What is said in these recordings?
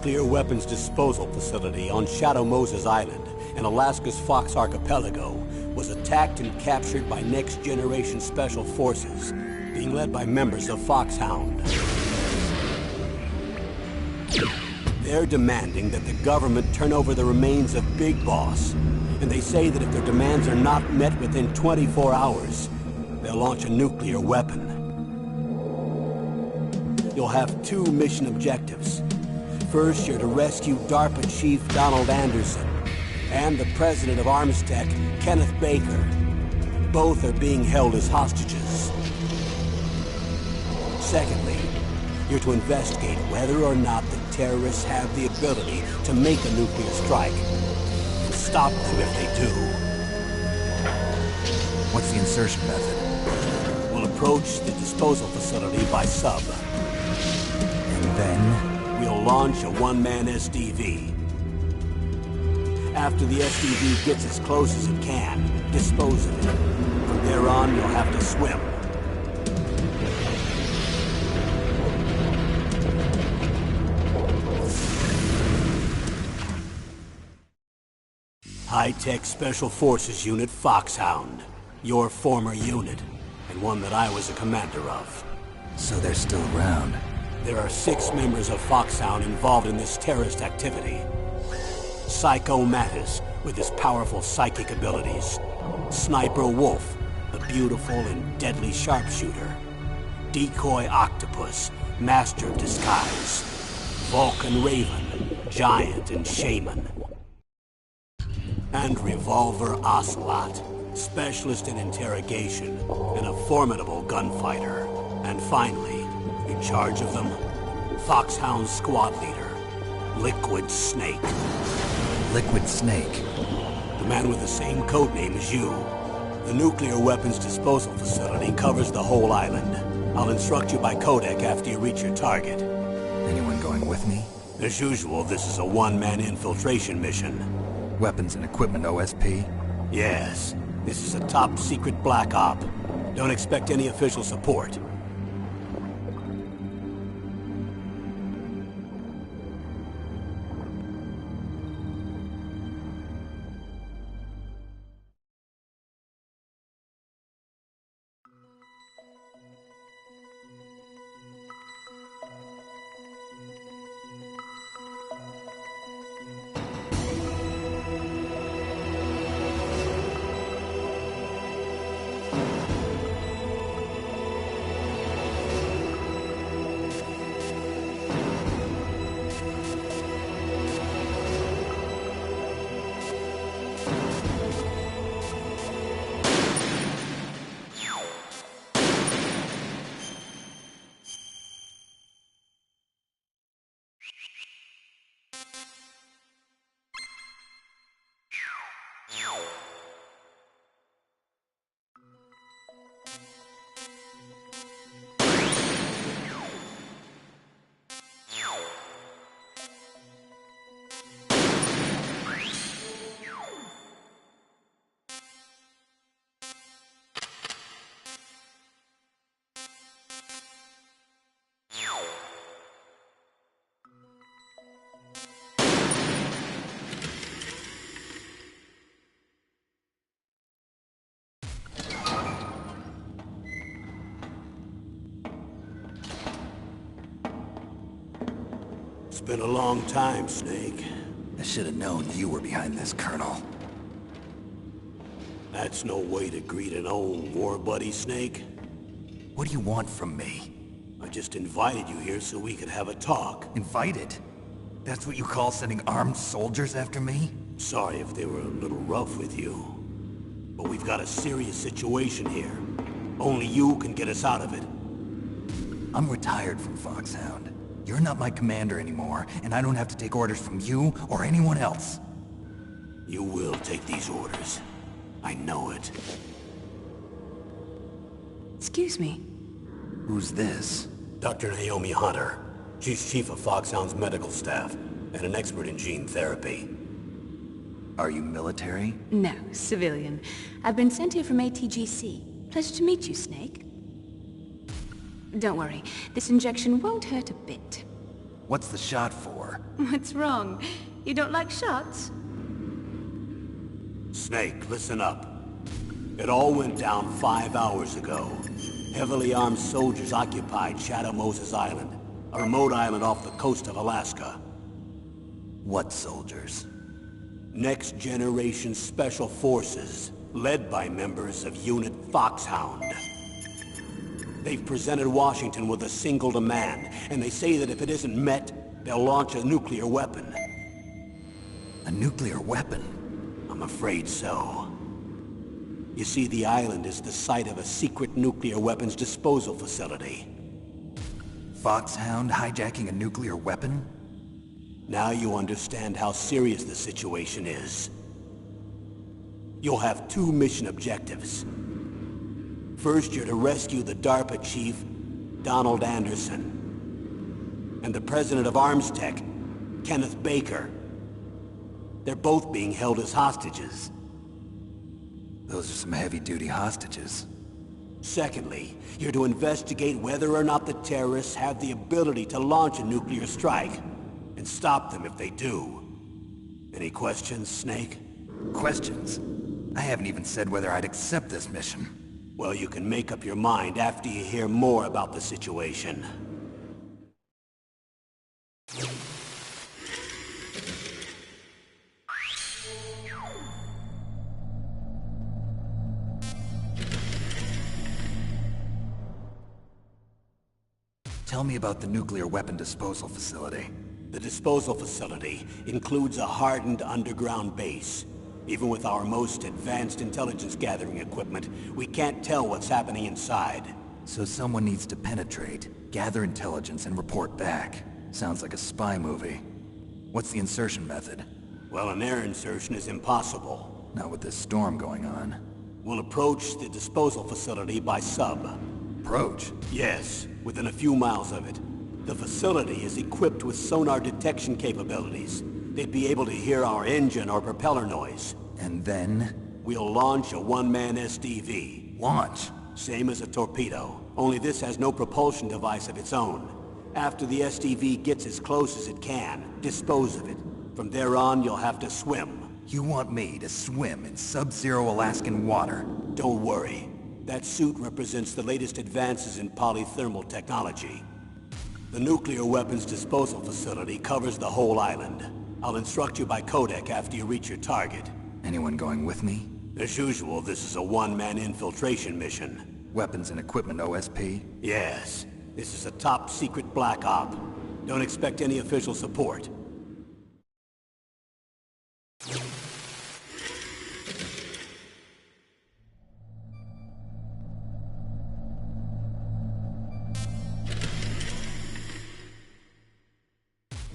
nuclear weapons disposal facility on Shadow Moses Island in Alaska's Fox Archipelago was attacked and captured by next-generation special forces, being led by members of Foxhound. They're demanding that the government turn over the remains of Big Boss, and they say that if their demands are not met within 24 hours, they'll launch a nuclear weapon. You'll have two mission objectives. First, you're to rescue DARPA Chief Donald Anderson and the President of Armstech, Kenneth Baker. Both are being held as hostages. Secondly, you're to investigate whether or not the terrorists have the ability to make a nuclear strike, and stop them if they do. What's the insertion method? We'll approach the disposal facility by sub. And then? We'll launch a one-man SDV. After the SDV gets as close as it can, dispose of it. From there on, you'll have to swim. High-Tech Special Forces Unit Foxhound. Your former unit, and one that I was a commander of. So they're still around. There are 6 members of Foxhound involved in this terrorist activity. Psycho Mattis, with his powerful psychic abilities. Sniper Wolf, the beautiful and deadly sharpshooter. Decoy Octopus, master of disguise. Vulcan Raven, giant and shaman. And Revolver Ocelot, specialist in interrogation and a formidable gunfighter. And finally, in charge of them, Foxhound squad leader, Liquid Snake. Liquid Snake? The man with the same codename as you. The nuclear weapons disposal facility covers the whole island. I'll instruct you by codec after you reach your target. Anyone going with me? As usual, this is a one-man infiltration mission. Weapons and equipment OSP? Yes. This is a top-secret black op. Don't expect any official support. It's been a long time, Snake. I should have known you were behind this, Colonel. That's no way to greet an old war buddy, Snake. What do you want from me? I just invited you here so we could have a talk. Invited? That's what you call sending armed soldiers after me? Sorry if they were a little rough with you. But we've got a serious situation here. Only you can get us out of it. I'm retired from Foxhound. You're not my commander anymore, and I don't have to take orders from you or anyone else. You will take these orders. I know it. Excuse me. Who's this? Dr. Naomi Hunter. She's chief of Foxhound's medical staff, and an expert in gene therapy. Are you military? No, civilian. I've been sent here from ATGC. Pleasure to meet you, Snake. Don't worry, this injection won't hurt a bit. What's the shot for? What's wrong? You don't like shots? Snake, listen up. It all went down 5 hours ago. Heavily armed soldiers occupied Shadow Moses Island, a remote island off the coast of Alaska. What soldiers? Next Generation Special Forces, led by members of Unit Foxhound. They've presented Washington with a single demand, and they say that if it isn't met, they'll launch a nuclear weapon. A nuclear weapon? I'm afraid so. You see, the island is the site of a secret nuclear weapons disposal facility. Foxhound hijacking a nuclear weapon? Now you understand how serious the situation is. You'll have 2 mission objectives. First, you're to rescue the DARPA chief, Donald Anderson, and the president of Arms Tech, Kenneth Baker. They're both being held as hostages. Those are some heavy-duty hostages. Secondly, you're to investigate whether or not the terrorists have the ability to launch a nuclear strike, and stop them if they do. Any questions, Snake? Questions? I haven't even said whether I'd accept this mission. Well, you can make up your mind after you hear more about the situation. Tell me about the nuclear weapon disposal facility. The disposal facility includes a hardened underground base. Even with our most advanced intelligence gathering equipment, we can't tell what's happening inside. So someone needs to penetrate, gather intelligence, and report back. Sounds like a spy movie. What's the insertion method? Well, an air insertion is impossible. Not with this storm going on. We'll approach the disposal facility by sub. Approach? Yes, within a few miles of it. The facility is equipped with sonar detection capabilities. They'd be able to hear our engine or propeller noise. And then? We'll launch a one-man SDV. Launch? Same as a torpedo, only this has no propulsion device of its own. After the SDV gets as close as it can, dispose of it. From there on, you'll have to swim. You want me to swim in sub-zero Alaskan water? Don't worry. That suit represents the latest advances in polythermal technology. The nuclear weapons disposal facility covers the whole island. I'll instruct you by codec after you reach your target. Anyone going with me? As usual, this is a one-man infiltration mission. Weapons and equipment OSP? Yes. This is a top-secret black op. Don't expect any official support.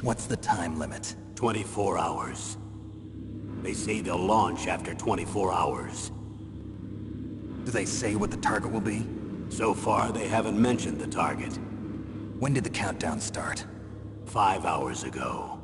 What's the time limit? 24 hours. They say they'll launch after 24 hours. Do they say what the target will be? So far, they haven't mentioned the target. When did the countdown start? 5 hours ago.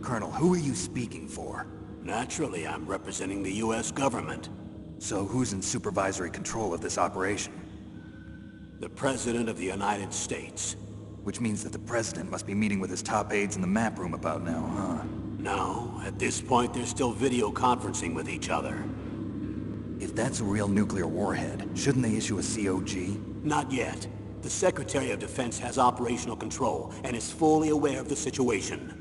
Colonel, who are you speaking for? Naturally, I'm representing the U.S. government. So who's in supervisory control of this operation? The President of the United States. Which means that the President must be meeting with his top aides in the map room about now, huh? No, at this point they're still video conferencing with each other. If that's a real nuclear warhead, shouldn't they issue a COG? Not yet. The Secretary of Defense has operational control and is fully aware of the situation.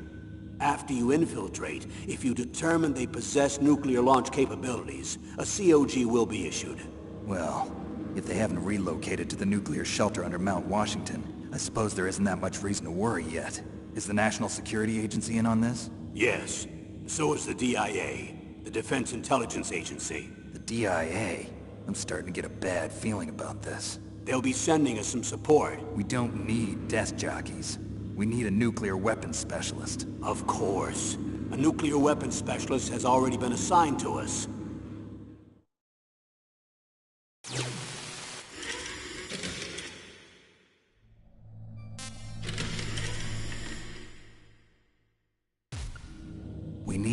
After you infiltrate, if you determine they possess nuclear launch capabilities, a COG will be issued. Well, if they haven't relocated to the nuclear shelter under Mount Washington, I suppose there isn't that much reason to worry yet. Is the National Security Agency in on this? Yes. So is the DIA, the Defense Intelligence Agency. The DIA? I'm starting to get a bad feeling about this. They'll be sending us some support. We don't need desk jockeys. We need a nuclear weapons specialist. Of course. A nuclear weapons specialist has already been assigned to us.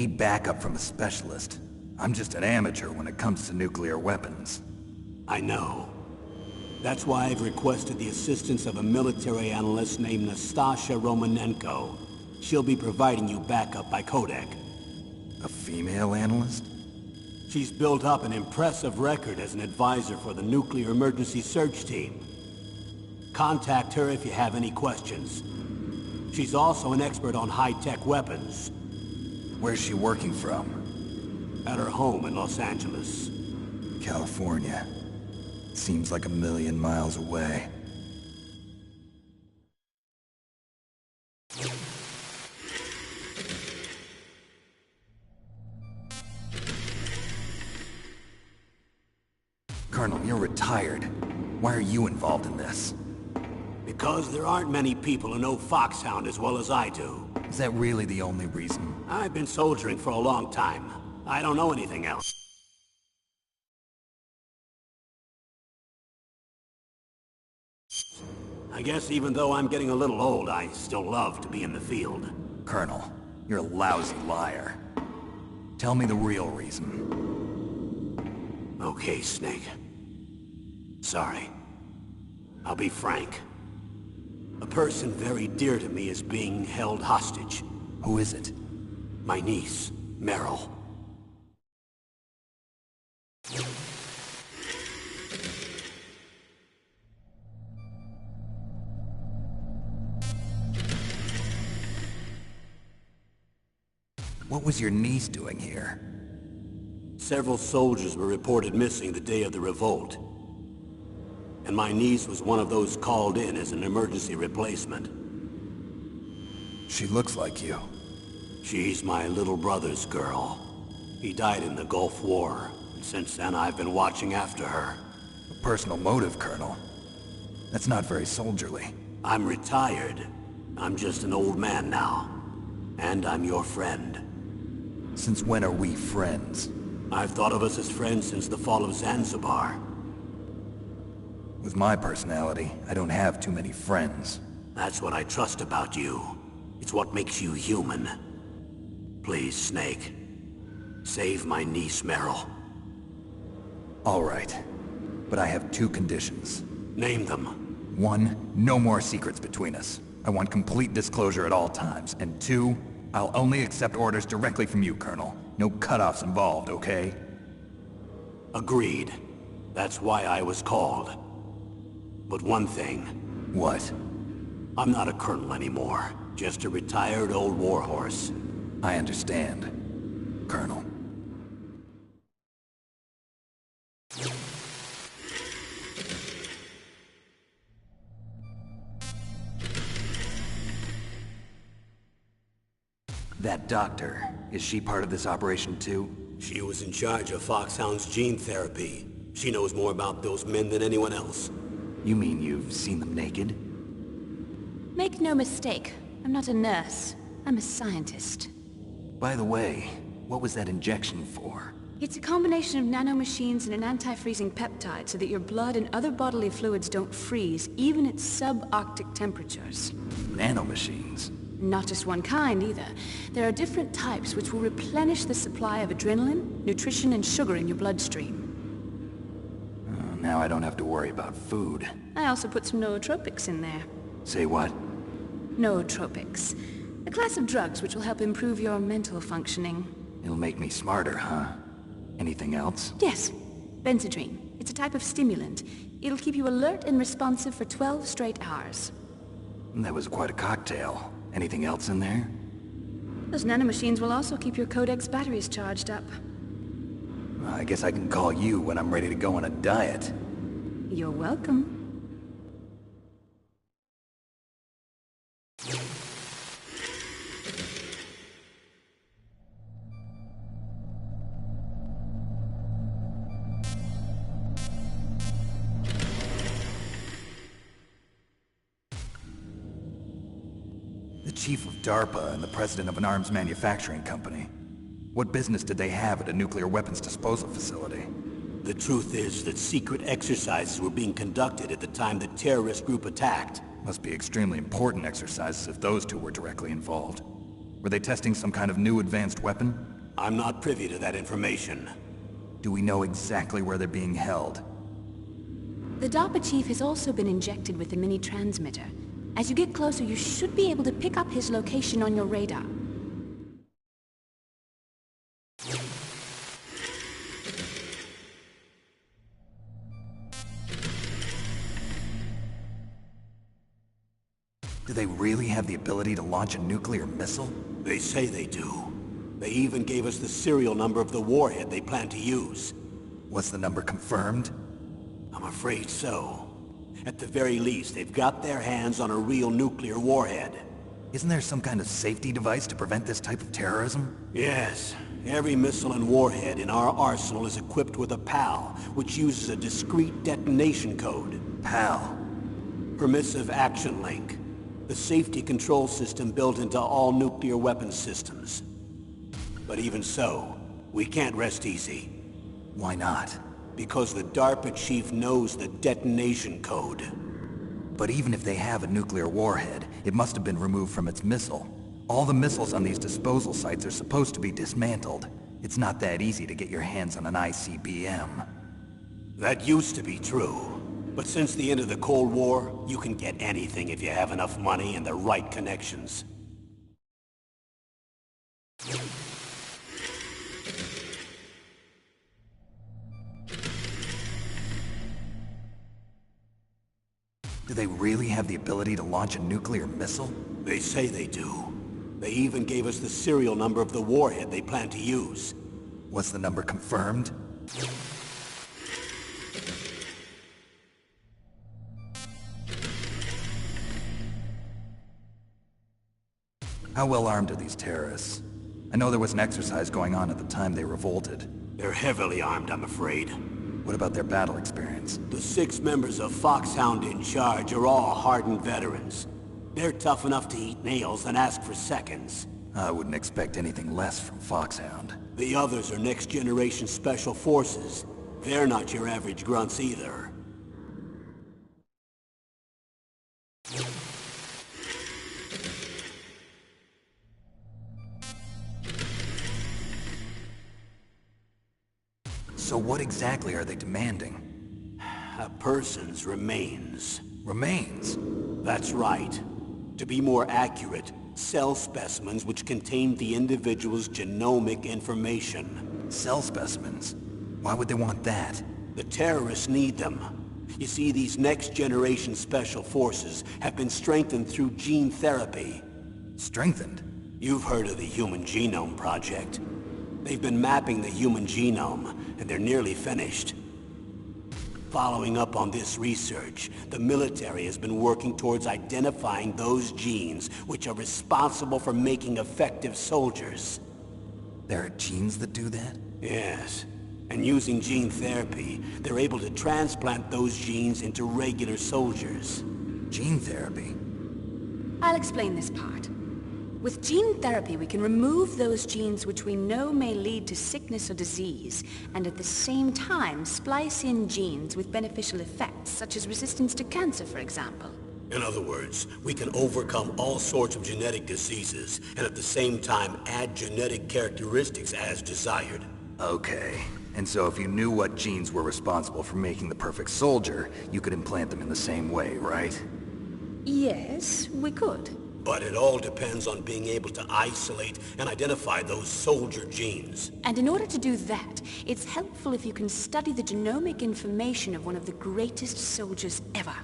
need backup from a specialist. I'm just an amateur when it comes to nuclear weapons. I know. That's why I've requested the assistance of a military analyst named Nastasha Romanenko. She'll be providing you backup by Kodak. A female analyst? She's built up an impressive record as an advisor for the Nuclear Emergency Search Team. Contact her if you have any questions. She's also an expert on high-tech weapons. Where's she working from? At her home in Los Angeles. California. Seems like a million miles away. Colonel, you're retired. Why are you involved in this? Because there aren't many people who know Foxhound as well as I do. Is that really the only reason? I've been soldiering for a long time. I don't know anything else. I guess even though I'm getting a little old, I still love to be in the field. Colonel, you're a lousy liar. Tell me the real reason. Okay, Snake. Sorry. I'll be frank. A person very dear to me is being held hostage. Who is it? My niece, Meryl. What was your niece doing here? Several soldiers were reported missing the day of the revolt. And my niece was one of those called in as an emergency replacement. She looks like you. She's my little brother's girl. He died in the Gulf War, and since then I've been watching after her. A personal motive, Colonel. That's not very soldierly. I'm retired. I'm just an old man now. And I'm your friend. Since when are we friends? I've thought of us as friends since the fall of Zanzibar. With my personality, I don't have too many friends. That's what I trust about you. It's what makes you human. Please, Snake. Save my niece, Meryl. All right. But I have two conditions. Name them. 1, no more secrets between us. I want complete disclosure at all times. And 2, I'll only accept orders directly from you, Colonel. No cutoffs involved, okay? Agreed. That's why I was called. But one thing. What? I'm not a colonel anymore. Just a retired old warhorse. I understand, Colonel. That doctor, is she part of this operation too? She was in charge of Foxhound's gene therapy. She knows more about those men than anyone else. You mean you've seen them naked? Make no mistake, I'm not a nurse. I'm a scientist. By the way, what was that injection for? It's a combination of nanomachines and an anti-freezing peptide so that your blood and other bodily fluids don't freeze, even at subarctic temperatures. Nanomachines? Not just one kind, either. There are different types which will replenish the supply of adrenaline, nutrition, and sugar in your bloodstream. Now I don't have to worry about food. I also put some nootropics in there. Say what? Nootropics. A class of drugs which will help improve your mental functioning. It'll make me smarter, huh? Anything else? Yes. Benzodrine. It's a type of stimulant. It'll keep you alert and responsive for 12 straight hours. That was quite a cocktail. Anything else in there? Those nanomachines will also keep your Codex batteries charged up. I guess I can call you when I'm ready to go on a diet. You're welcome. The chief of DARPA and the president of an arms manufacturing company. What business did they have at a nuclear weapons disposal facility? The truth is that secret exercises were being conducted at the time the terrorist group attacked. Must be extremely important exercises if those two were directly involved. Were they testing some kind of new advanced weapon? I'm not privy to that information. Do we know exactly where they're being held? The DARPA chief has also been injected with a mini transmitter. As you get closer, you should be able to pick up his location on your radar. Do they really have the ability to launch a nuclear missile? They say they do. They even gave us the serial number of the warhead they plan to use. Was the number confirmed? I'm afraid so. At the very least, they've got their hands on a real nuclear warhead. Isn't there some kind of safety device to prevent this type of terrorism? Yes. Every missile and warhead in our arsenal is equipped with a PAL, which uses a discrete detonation code. PAL? Permissive Action Link. The safety control system built into all nuclear weapons systems. But even so, we can't rest easy. Why not? Because the DARPA chief knows the detonation code. But even if they have a nuclear warhead, it must have been removed from its missile. All the missiles on these disposal sites are supposed to be dismantled. It's not that easy to get your hands on an ICBM. That used to be true. But since the end of the Cold War, you can get anything if you have enough money and the right connections. Do they really have the ability to launch a nuclear missile? They say they do. They even gave us the serial number of the warhead they plan to use. Was the number confirmed? How well armed are these terrorists? I know there was an exercise going on at the time they revolted. They're heavily armed, I'm afraid. What about their battle experience? The 6 members of Foxhound in charge are all hardened veterans. They're tough enough to eat nails and ask for seconds. I wouldn't expect anything less from Foxhound. The others are next-generation special forces. They're not your average grunts either. So what exactly are they demanding? A person's remains. Remains? That's right. To be more accurate, cell specimens which contain the individual's genomic information. Cell specimens? Why would they want that? The terrorists need them. You see, these next-generation special forces have been strengthened through gene therapy. Strengthened? You've heard of the Human Genome Project. They've been mapping the human genome, and they're nearly finished. Following up on this research, the military has been working towards identifying those genes which are responsible for making effective soldiers. There are genes that do that? Yes. And using gene therapy, they're able to transplant those genes into regular soldiers. Gene therapy? I'll explain this part. With gene therapy, we can remove those genes which we know may lead to sickness or disease, and at the same time splice in genes with beneficial effects, such as resistance to cancer, for example. In other words, we can overcome all sorts of genetic diseases, and at the same time add genetic characteristics as desired. Okay. And so if you knew what genes were responsible for making the perfect soldier, you could implant them in the same way, right? Yes, we could. But it all depends on being able to isolate and identify those soldier genes. And in order to do that, it's helpful if you can study the genomic information of one of the greatest soldiers ever.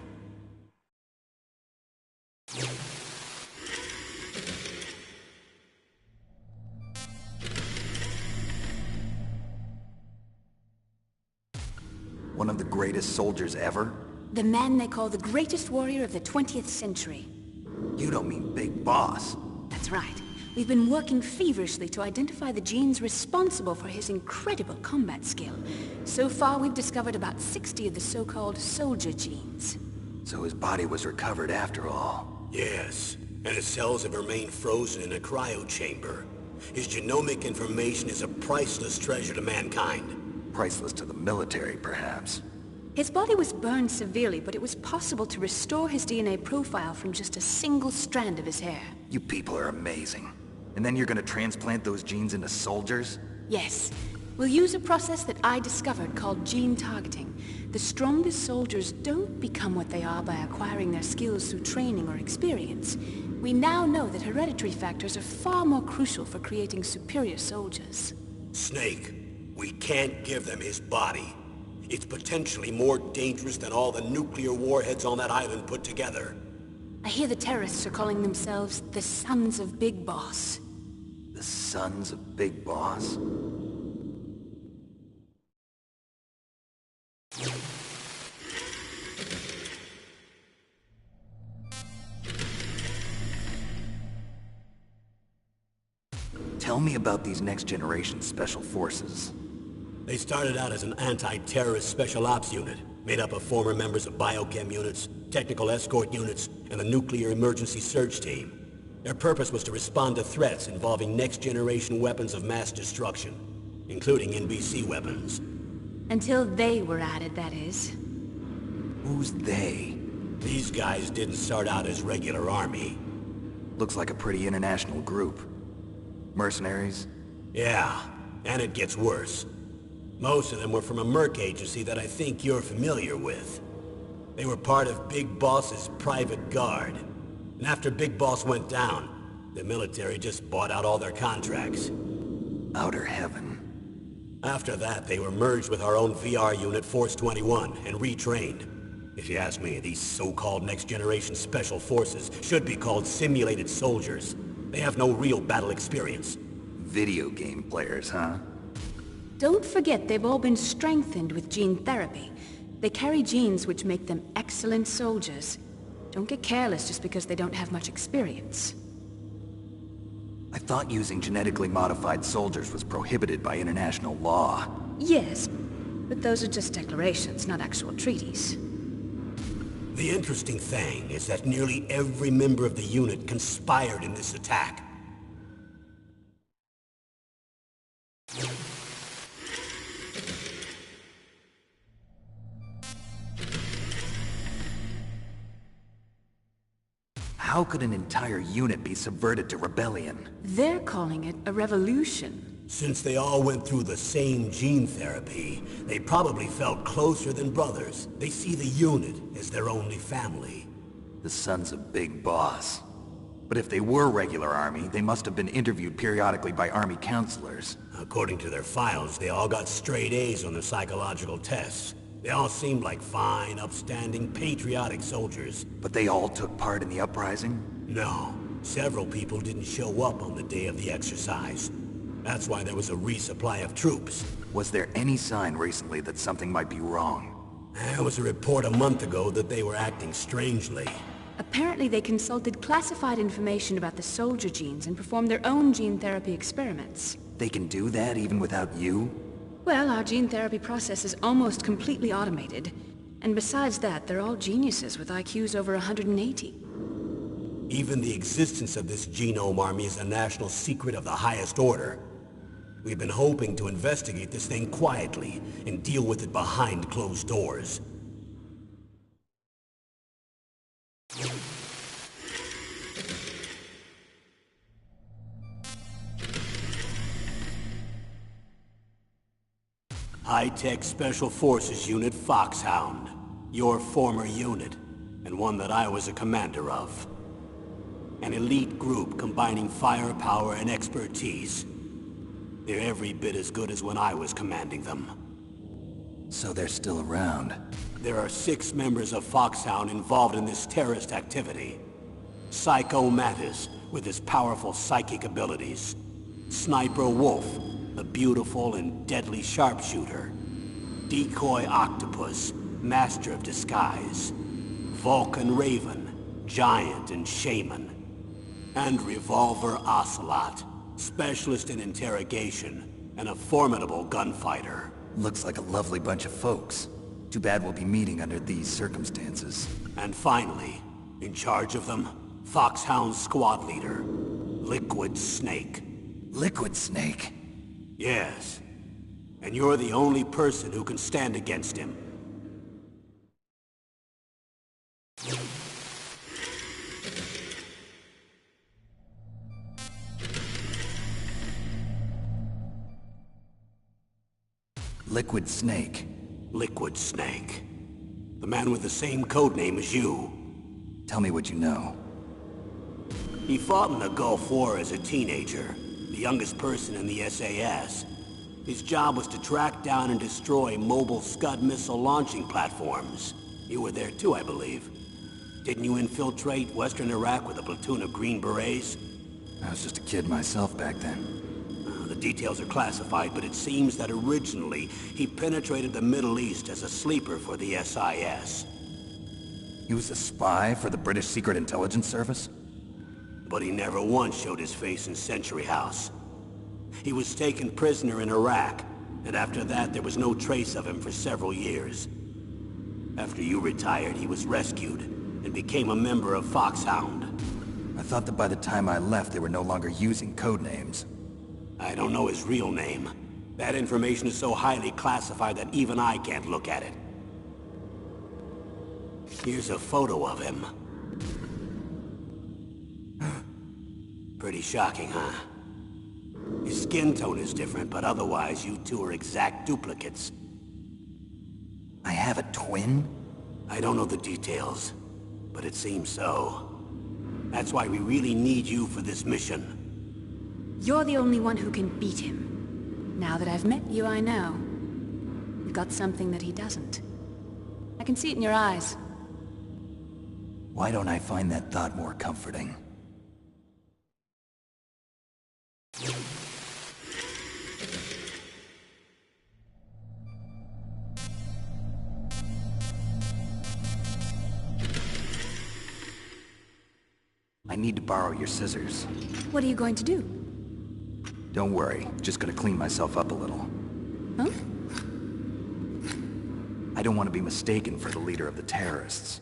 One of the greatest soldiers ever? The man they call the greatest warrior of the 20th century. You don't mean Big Boss. That's right. We've been working feverishly to identify the genes responsible for his incredible combat skill. So far, we've discovered about 60 of the so-called soldier genes. So his body was recovered after all. Yes, and his cells have remained frozen in a cryo chamber. His genomic information is a priceless treasure to mankind. Priceless to the military, perhaps. His body was burned severely, but it was possible to restore his DNA profile from just a single strand of his hair. You people are amazing. And then you're gonna transplant those genes into soldiers? Yes. We'll use a process that I discovered called gene targeting. The strongest soldiers don't become what they are by acquiring their skills through training or experience. We now know that hereditary factors are far more crucial for creating superior soldiers. Snake, we can't give them his body. It's potentially more dangerous than all the nuclear warheads on that island put together. I hear the terrorists are calling themselves the Sons of Big Boss. The Sons of Big Boss? Tell me about these next-generation special forces. They started out as an anti-terrorist special ops unit, made up of former members of biochem units, technical escort units, and the nuclear emergency surge team. Their purpose was to respond to threats involving next-generation weapons of mass destruction, including NBC weapons. Until they were added, that is. Who's they? These guys didn't start out as regular army. Looks like a pretty international group. Mercenaries? Yeah, and it gets worse. Most of them were from a merc agency that I think you're familiar with. They were part of Big Boss's private guard. And after Big Boss went down, the military just bought out all their contracts. Outer heaven. After that, they were merged with our own VR unit, Force 21, and retrained. If you ask me, these so-called next-generation special forces should be called simulated soldiers. They have no real battle experience. Video game players, huh? Don't forget they've all been strengthened with gene therapy. They carry genes which make them excellent soldiers. Don't get careless just because they don't have much experience. I thought using genetically modified soldiers was prohibited by international law. Yes, but those are just declarations, not actual treaties. The interesting thing is that nearly every member of the unit conspired in this attack. How could an entire unit be subverted to rebellion? They're calling it a revolution. Since they all went through the same gene therapy, they probably felt closer than brothers. They see the unit as their only family. The Sons of Big Boss. But if they were regular army, they must have been interviewed periodically by army counselors. According to their files, they all got straight A's on their psychological tests. They all seemed like fine, upstanding, patriotic soldiers. But they all took part in the uprising? No, several people didn't show up on the day of the exercise. That's why there was a resupply of troops. Was there any sign recently that something might be wrong? There was a report a month ago that they were acting strangely. Apparently they consulted classified information about the soldier genes and performed their own gene therapy experiments. They can do that even without you? Well, our gene therapy process is almost completely automated. And besides that, they're all geniuses with IQs over 180. Even the existence of this genome army is a national secret of the highest order. We've been hoping to investigate this thing quietly and deal with it behind closed doors. High-Tech Special Forces Unit Foxhound. Your former unit, and one that I was a commander of. An elite group combining firepower and expertise. They're every bit as good as when I was commanding them. So they're still around. There are 6 members of Foxhound involved in this terrorist activity. Psycho Mantis, with his powerful psychic abilities. Sniper Wolf, the beautiful and deadly sharpshooter. Decoy Octopus, master of disguise. Vulcan Raven, giant and shaman. And Revolver Ocelot, specialist in interrogation and a formidable gunfighter. Looks like a lovely bunch of folks. Too bad we'll be meeting under these circumstances. And finally, in charge of them, Foxhound's squad leader, Liquid Snake. Liquid Snake? Yes. And you're the only person who can stand against him. Liquid Snake. Liquid Snake. The man with the same codename as you. Tell me what you know. He fought in the Gulf War as a teenager, the youngest person in the SAS. His job was to track down and destroy mobile Scud missile launching platforms. You were there too, I believe. Didn't you infiltrate Western Iraq with a platoon of Green Berets? I was just a kid myself back then. The details are classified, but it seems that originally he penetrated the Middle East as a sleeper for the SIS. He was a spy for the British Secret Intelligence Service? But he never once showed his face in Century House. He was taken prisoner in Iraq, and after that there was no trace of him for several years. After you retired, he was rescued and became a member of Foxhound. I thought that by the time I left they were no longer using code names. I don't know his real name. That information is so highly classified that even I can't look at it. Here's a photo of him. Pretty shocking, huh? His skin tone is different, but otherwise you two are exact duplicates. I have a twin? I don't know the details, but it seems so. That's why we really need you for this mission. You're the only one who can beat him. Now that I've met you, I know. You've got something that he doesn't. I can see it in your eyes. Why don't I find that thought more comforting? I need to borrow your scissors. What are you going to do? Don't worry, just gonna clean myself up a little. Huh? I don't want to be mistaken for the leader of the terrorists.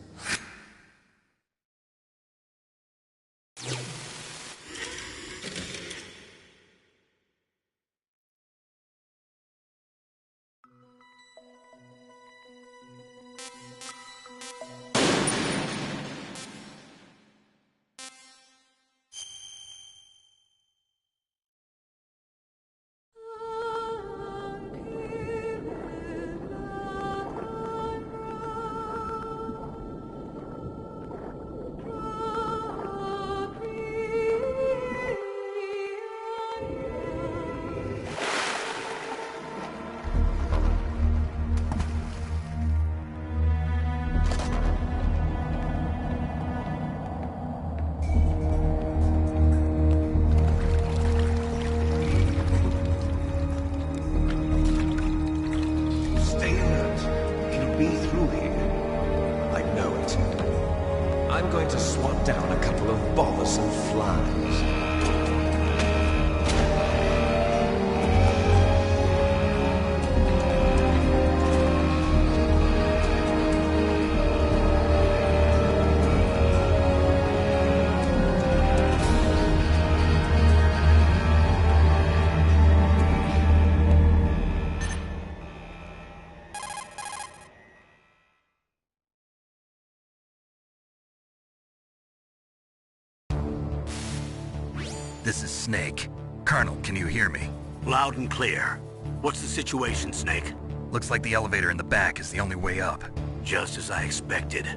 This is Snake. Colonel, can you hear me? Loud and clear. What's the situation, Snake? Looks like the elevator in the back is the only way up. Just as I expected.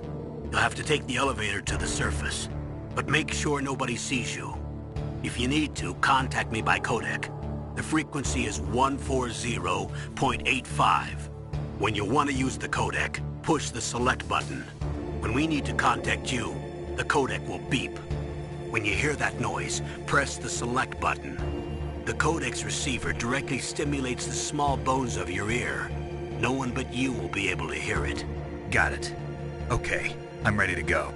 You'll have to take the elevator to the surface. But make sure nobody sees you. If you need to, contact me by codec. The frequency is 140.85. When you want to use the codec, push the select button. When we need to contact you, the codec will beep. When you hear that noise, press the select button. The codec's receiver directly stimulates the small bones of your ear. No one but you will be able to hear it. Got it. Okay, I'm ready to go.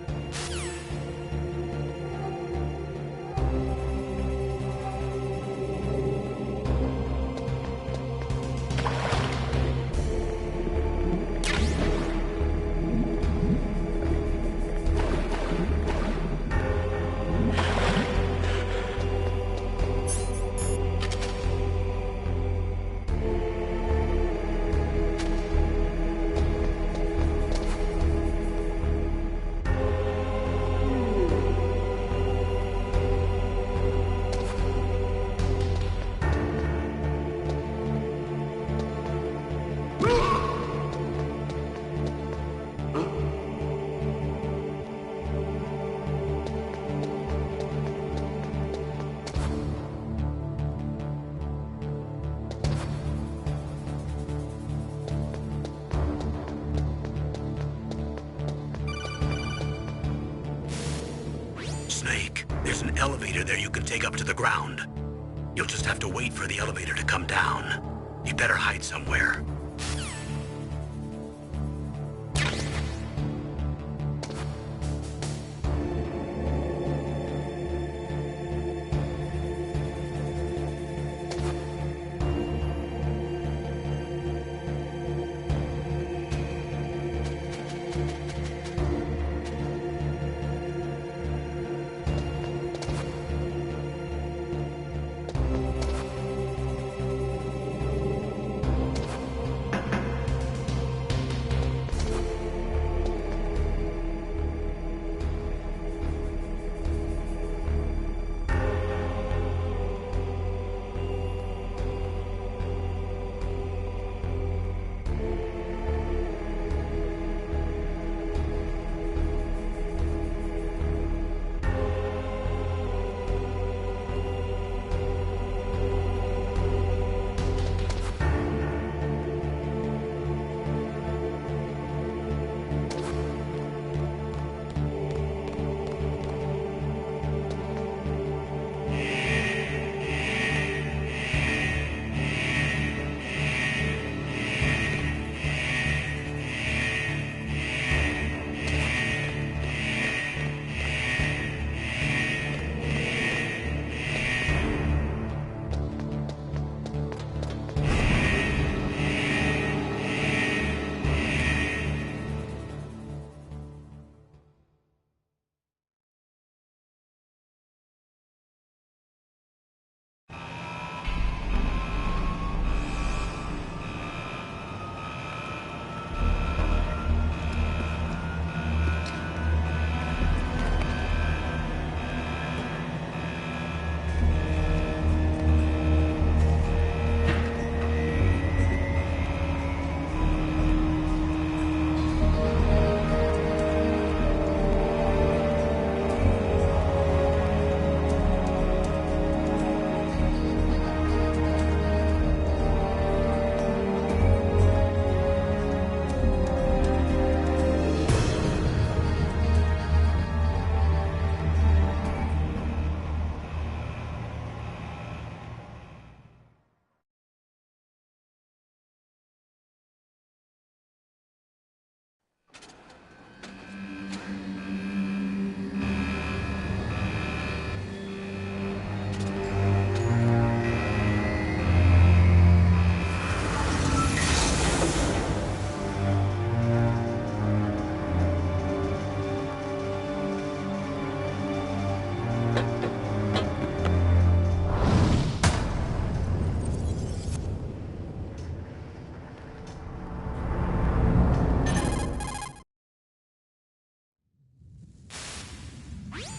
elevator there you can take up to the ground. You'll just have to wait for the elevator to come down. You'd better hide somewhere.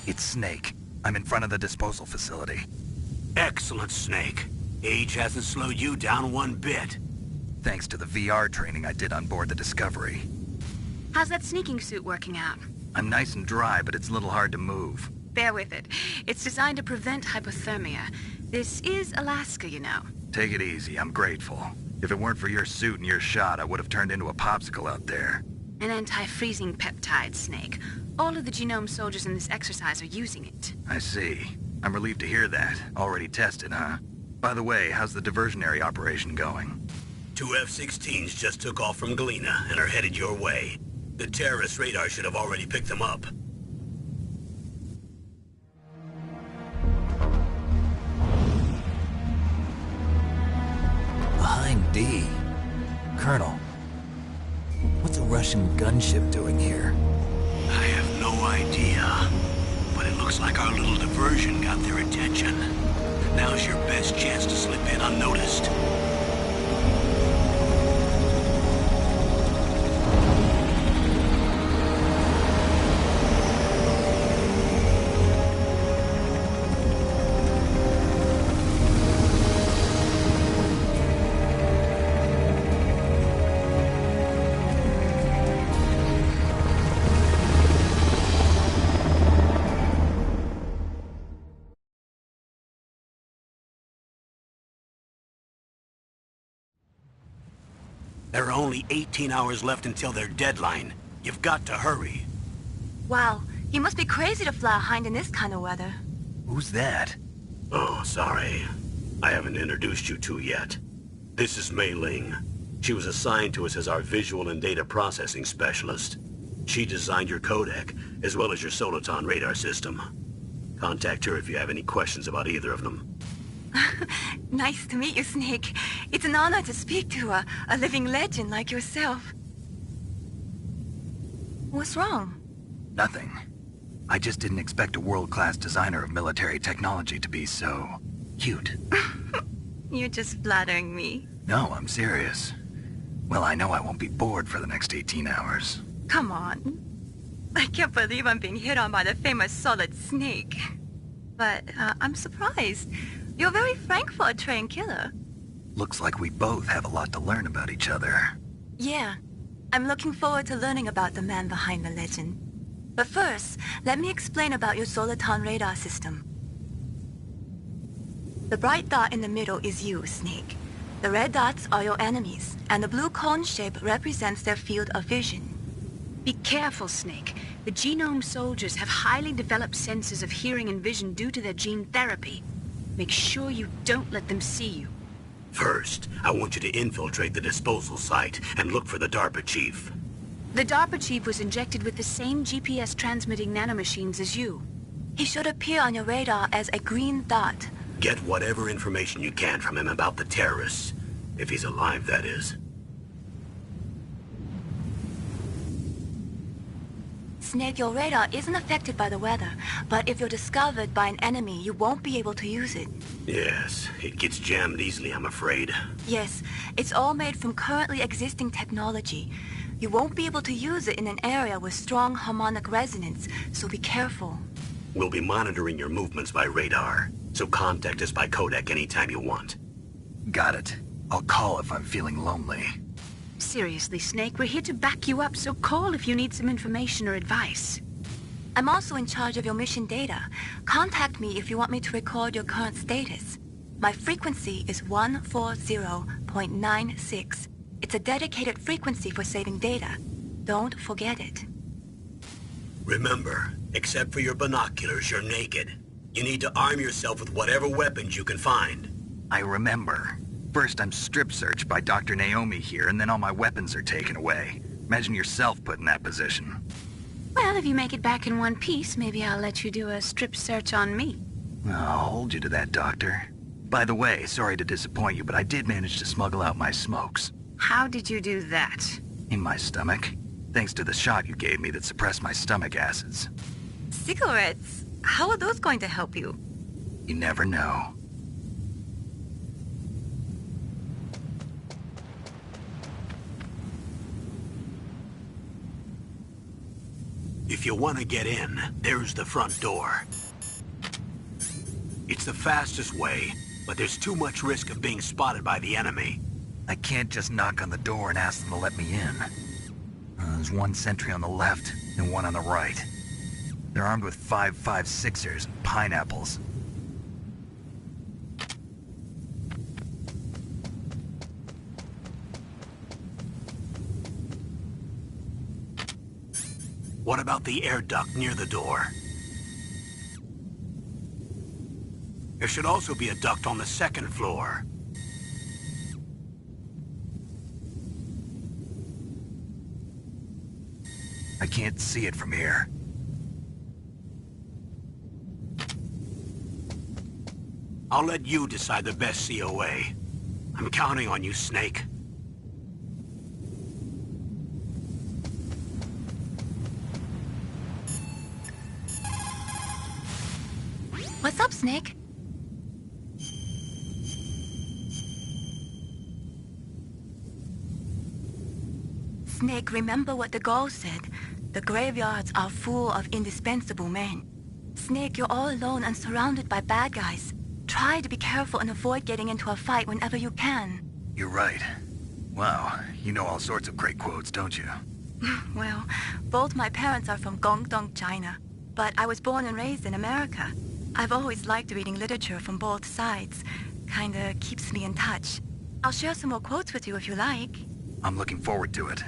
It's Snake. I'm in front of the disposal facility. Excellent, Snake. Age hasn't slowed you down one bit. Thanks to the VR training I did on board the Discovery. How's that sneaking suit working out? I'm nice and dry, but it's a little hard to move. Bear with it. It's designed to prevent hypothermia. This is Alaska, you know. Take it easy, I'm grateful. If it weren't for your suit and your shot, I would have turned into a popsicle out there. An anti-freezing peptide, Snake. All of the genome soldiers in this exercise are using it. I see. I'm relieved to hear that. Already tested, huh? By the way, how's the diversionary operation going? 2 F-16s just took off from Galena and are headed your way. The terrorist radar should have already picked them up. Behind D. Colonel, what's a Russian gunship doing here? I have no idea, but it looks like our little diversion got their attention. Now's your best chance to slip in unnoticed. There are only 18 hours left until their deadline. You've got to hurry. Wow, you must be crazy to fly a hind in this kind of weather. Who's that? Oh, sorry. I haven't introduced you two yet. This is Mei Ling. She was assigned to us as our visual and data processing specialist. She designed your codec, as well as your Soliton radar system. Contact her if you have any questions about either of them. Nice to meet you, Snake. It's an honor to speak to a living legend like yourself. What's wrong? Nothing. I just didn't expect a world-class designer of military technology to be so... cute. You're just flattering me. No, I'm serious. Well, I know I won't be bored for the next 18 hours. Come on. I can't believe I'm being hit on by the famous Solid Snake. But I'm surprised. You're very frank for a trained killer. Looks like we both have a lot to learn about each other. Yeah. I'm looking forward to learning about the man behind the legend. But first, let me explain about your Soliton radar system. The bright dot in the middle is you, Snake. The red dots are your enemies, and the blue cone shape represents their field of vision. Be careful, Snake. The genome soldiers have highly developed senses of hearing and vision due to their gene therapy. Make sure you don't let them see you. First, I want you to infiltrate the disposal site and look for the DARPA chief. The DARPA chief was injected with the same GPS transmitting nanomachines as you. He should appear on your radar as a green dot. Get whatever information you can from him about the terrorists. If he's alive, that is. Snake, your radar isn't affected by the weather, but if you're discovered by an enemy, you won't be able to use it. Yes, it gets jammed easily, I'm afraid. Yes, it's all made from currently existing technology. You won't be able to use it in an area with strong harmonic resonance, so be careful. We'll be monitoring your movements by radar, so contact us by codec anytime you want. Got it. I'll call if I'm feeling lonely. Seriously, Snake, we're here to back you up, so call if you need some information or advice. I'm also in charge of your mission data. Contact me if you want me to record your current status. My frequency is 140.96. It's a dedicated frequency for saving data. Don't forget it. Remember, except for your binoculars, you're naked. You need to arm yourself with whatever weapons you can find. I remember. First, I'm strip-searched by Dr. Naomi here, and then all my weapons are taken away. Imagine yourself put in that position. Well, if you make it back in one piece, maybe I'll let you do a strip search on me. I'll hold you to that, Doctor. By the way, sorry to disappoint you, but I did manage to smuggle out my smokes. How did you do that? In my stomach. Thanks to the shot you gave me that suppressed my stomach acids. Cigarettes? How are those going to help you? You never know. If you want to get in, there's the front door. It's the fastest way, but there's too much risk of being spotted by the enemy. I can't just knock on the door and ask them to let me in. There's one sentry on the left and one on the right. They're armed with 5.56ers and pineapples. What about the air duct near the door? There should also be a duct on the second floor. I can't see it from here. I'll let you decide the best COA. I'm counting on you, Snake. What's up, Snake? Snake, remember what the Gaul said. The graveyards are full of indispensable men. Snake, you're all alone and surrounded by bad guys. Try to be careful and avoid getting into a fight whenever you can. You're right. Wow, you know all sorts of great quotes, don't you? Well, both my parents are from Guangdong, China. But I was born and raised in America. I've always liked reading literature from both sides. Kinda keeps me in touch. I'll share some more quotes with you if you like. I'm looking forward to it.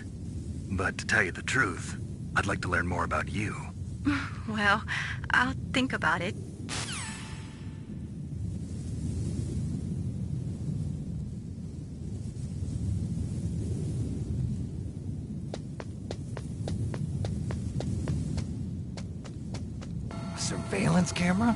But to tell you the truth, I'd like to learn more about you. Well, I'll think about it. surveillance camera?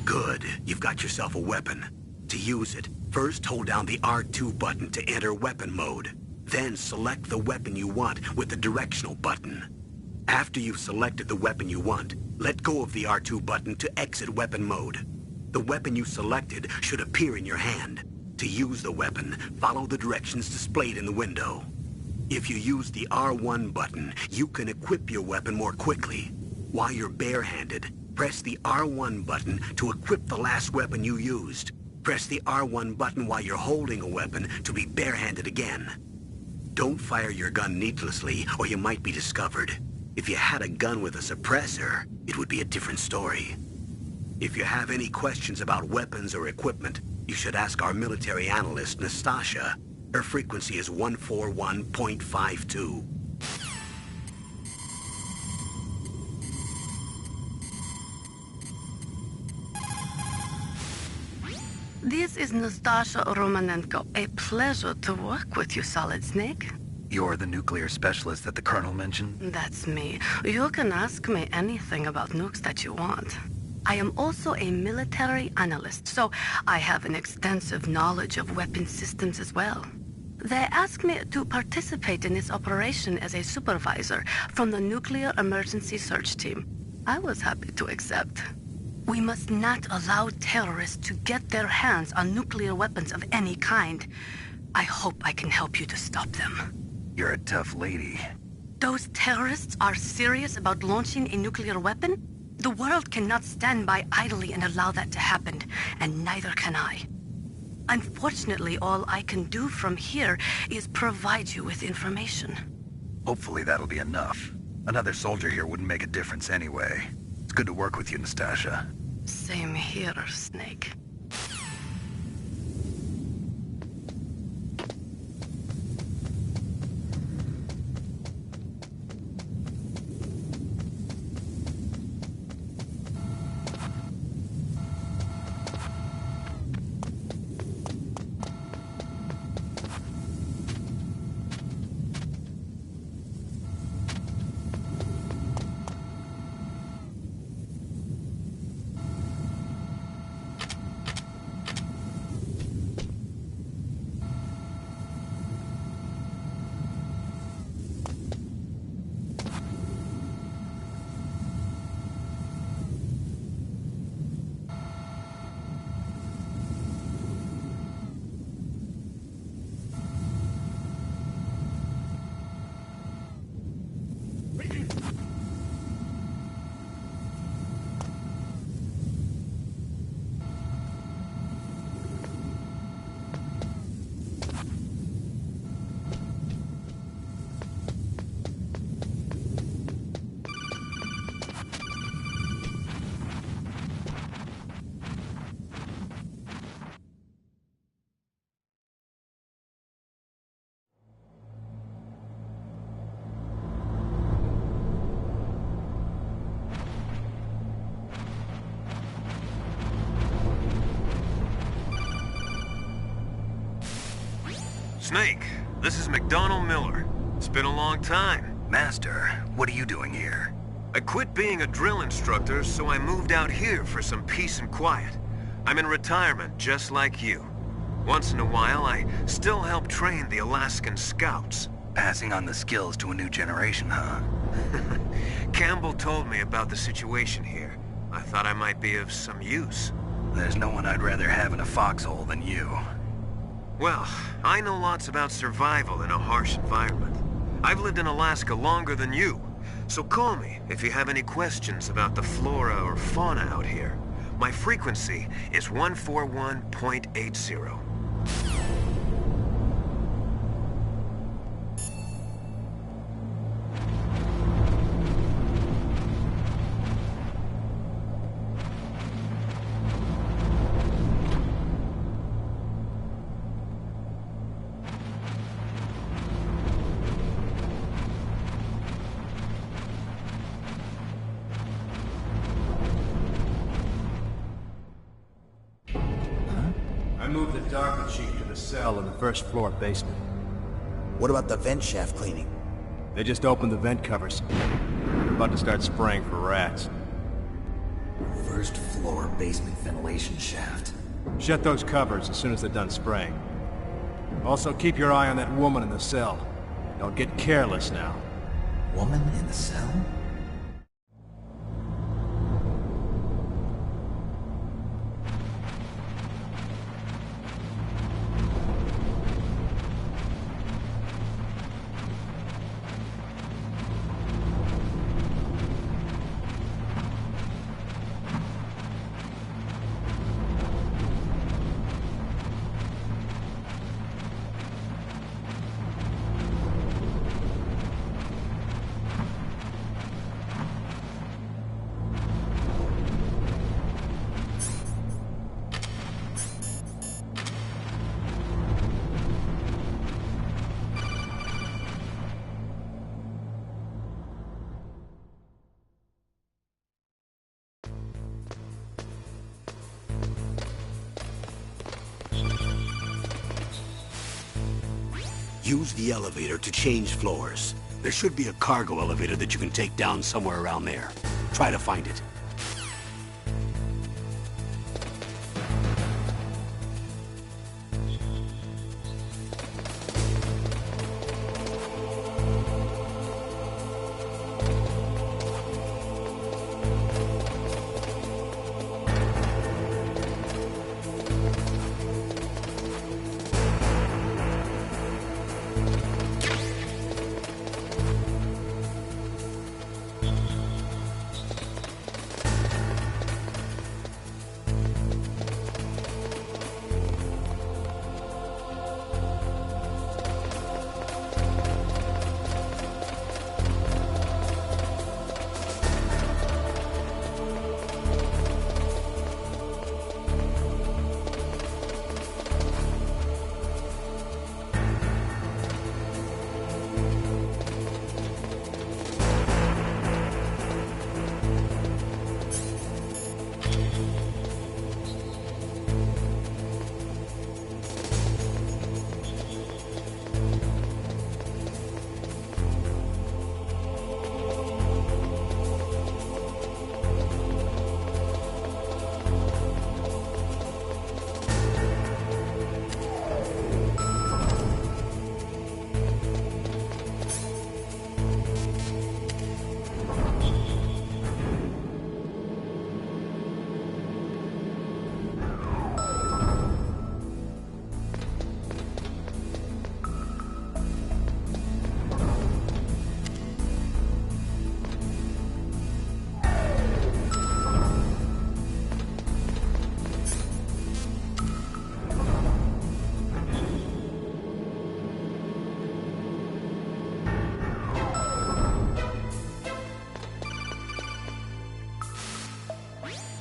Good. You've got yourself a weapon. To use it, first hold down the R2 button to enter weapon mode. Then select the weapon you want with the directional button. After you've selected the weapon you want, let go of the R2 button to exit weapon mode. The weapon you selected should appear in your hand. To use the weapon, follow the directions displayed in the window. If you use the R1 button, you can equip your weapon more quickly. While you're barehanded, press the R1 button to equip the last weapon you used. Press the R1 button while you're holding a weapon to be barehanded again. Don't fire your gun needlessly, or you might be discovered. If you had a gun with a suppressor, it would be a different story. If you have any questions about weapons or equipment, you should ask our military analyst, Nastasha. Her frequency is 141.52. This is Nastasha Romanenko. A pleasure to work with you, Solid Snake. You're the nuclear specialist that the Colonel mentioned? That's me. You can ask me anything about nukes that you want. I am also a military analyst, so I have an extensive knowledge of weapon systems as well. They asked me to participate in this operation as a supervisor from the Nuclear Emergency Search Team. I was happy to accept. We must not allow terrorists to get their hands on nuclear weapons of any kind. I hope I can help you to stop them. You're a tough lady. Those terrorists are serious about launching a nuclear weapon? The world cannot stand by idly and allow that to happen, and neither can I. Unfortunately, all I can do from here is provide you with information. Hopefully that'll be enough. Another soldier here wouldn't make a difference anyway. It's good to work with you, Nastasha. Same here, Snake. Snake, this is McDonald Miller. It's been a long time. Master, what are you doing here? I quit being a drill instructor, so I moved out here for some peace and quiet. I'm in retirement, just like you. Once in a while, I still help train the Alaskan Scouts. Passing on the skills to a new generation, huh? Campbell told me about the situation here. I thought I might be of some use. There's no one I'd rather have in a foxhole than you. Well, I know lots about survival in a harsh environment. I've lived in Alaska longer than you, so call me if you have any questions about the flora or fauna out here. My frequency is 141.80. I moved the DARPA chief to the cell in the first floor basement. What about the vent shaft cleaning? They just opened the vent covers. They're about to start spraying for rats. First floor basement ventilation shaft. Shut those covers as soon as they're done spraying. Also, keep your eye on that woman in the cell. Don't get careless now. Woman in the cell? Use the elevator to change floors. There should be a cargo elevator that you can take down somewhere around there. Try to find it.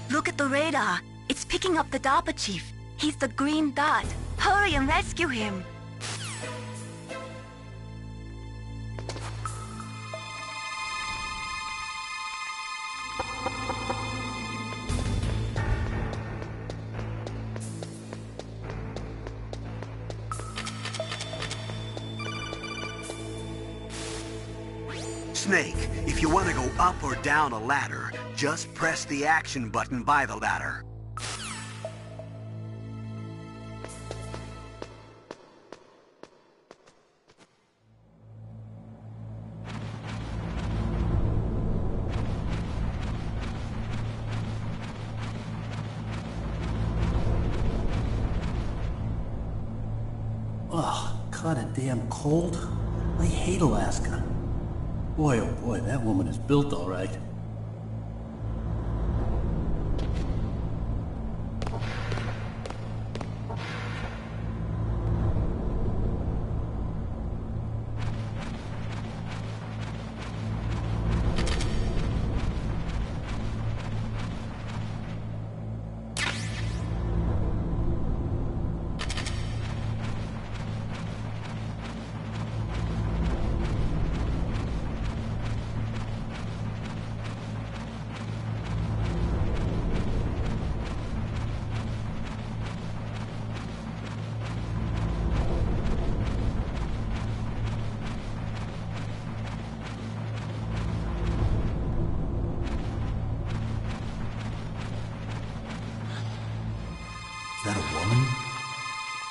Look at the radar. It's picking up the DARPA chief. He's the green dot. Hurry and rescue him. Snake, if you want to go up or down a ladder, just press the action button by the ladder. Ugh, kinda damn cold. I hate Alaska. Boy, oh boy, that woman is built all right.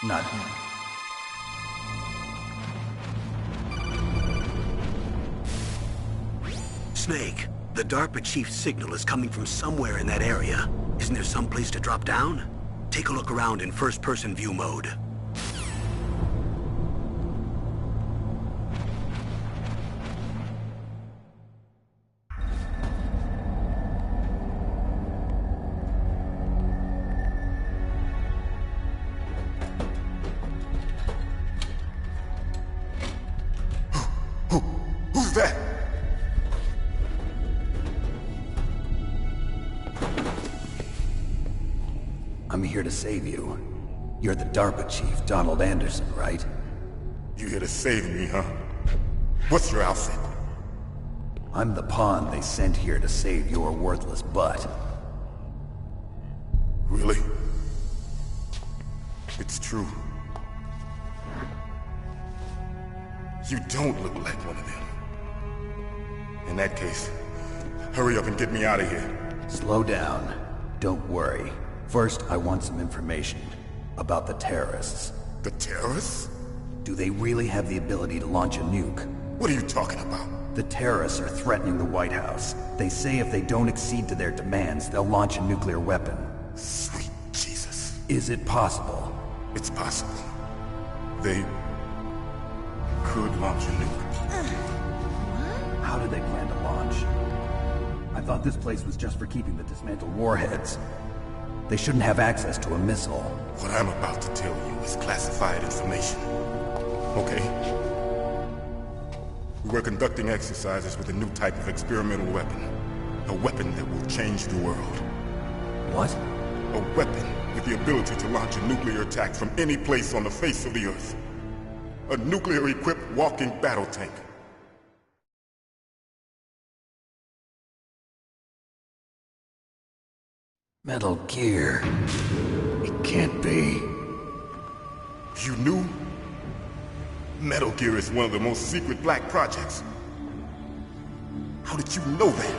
Not him. Snake, the DARPA chief's signal is coming from somewhere in that area. Isn't there some place to drop down? Take a look around in first-person view mode. Who's that? I'm here to save you. You're the DARPA chief, Donald Anderson, right? You here to save me, huh? What's your outfit? I'm the pawn they sent here to save your worthless butt. Really? It's true. You don't look like one of them. In that case, hurry up and get me out of here. Slow down. Don't worry. First, I want some information about the terrorists. The terrorists? Do they really have the ability to launch a nuke? What are you talking about? The terrorists are threatening the White House. They say if they don't accede to their demands, they'll launch a nuclear weapon. Sweet Jesus. Is it possible? It's possible. They could launch a nuke. How do they plan to launch? I thought this place was just for keeping the dismantled warheads. They shouldn't have access to a missile. What I'm about to tell you is classified information. Okay? We were conducting exercises with a new type of experimental weapon. A weapon that will change the world. What? A weapon with the ability to launch a nuclear attack from any place on the face of the Earth. A nuclear-equipped walking battle tank. Metal Gear. It can't be. You knew? Metal Gear is one of the most secret black projects. How did you know that?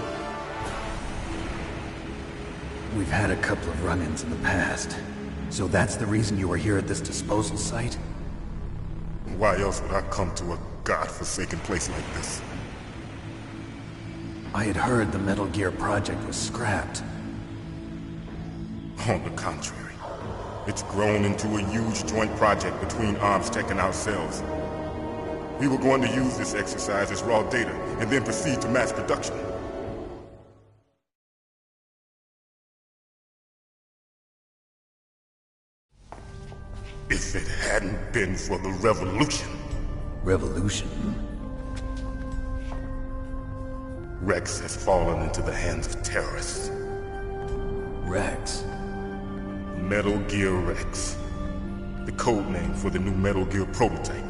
We've had a couple of run-ins in the past. So that's the reason you were here at this disposal site? Why else would I come to a godforsaken place like this? I had heard the Metal Gear project was scrapped. On the contrary, it's grown into a huge joint project between ArmsTech and ourselves. We were going to use this exercise as raw data and then proceed to mass production. If it hadn't been for the revolution... Revolution? Rex has fallen into the hands of terrorists. Rex? Metal Gear Rex. The code name for the new Metal Gear prototype.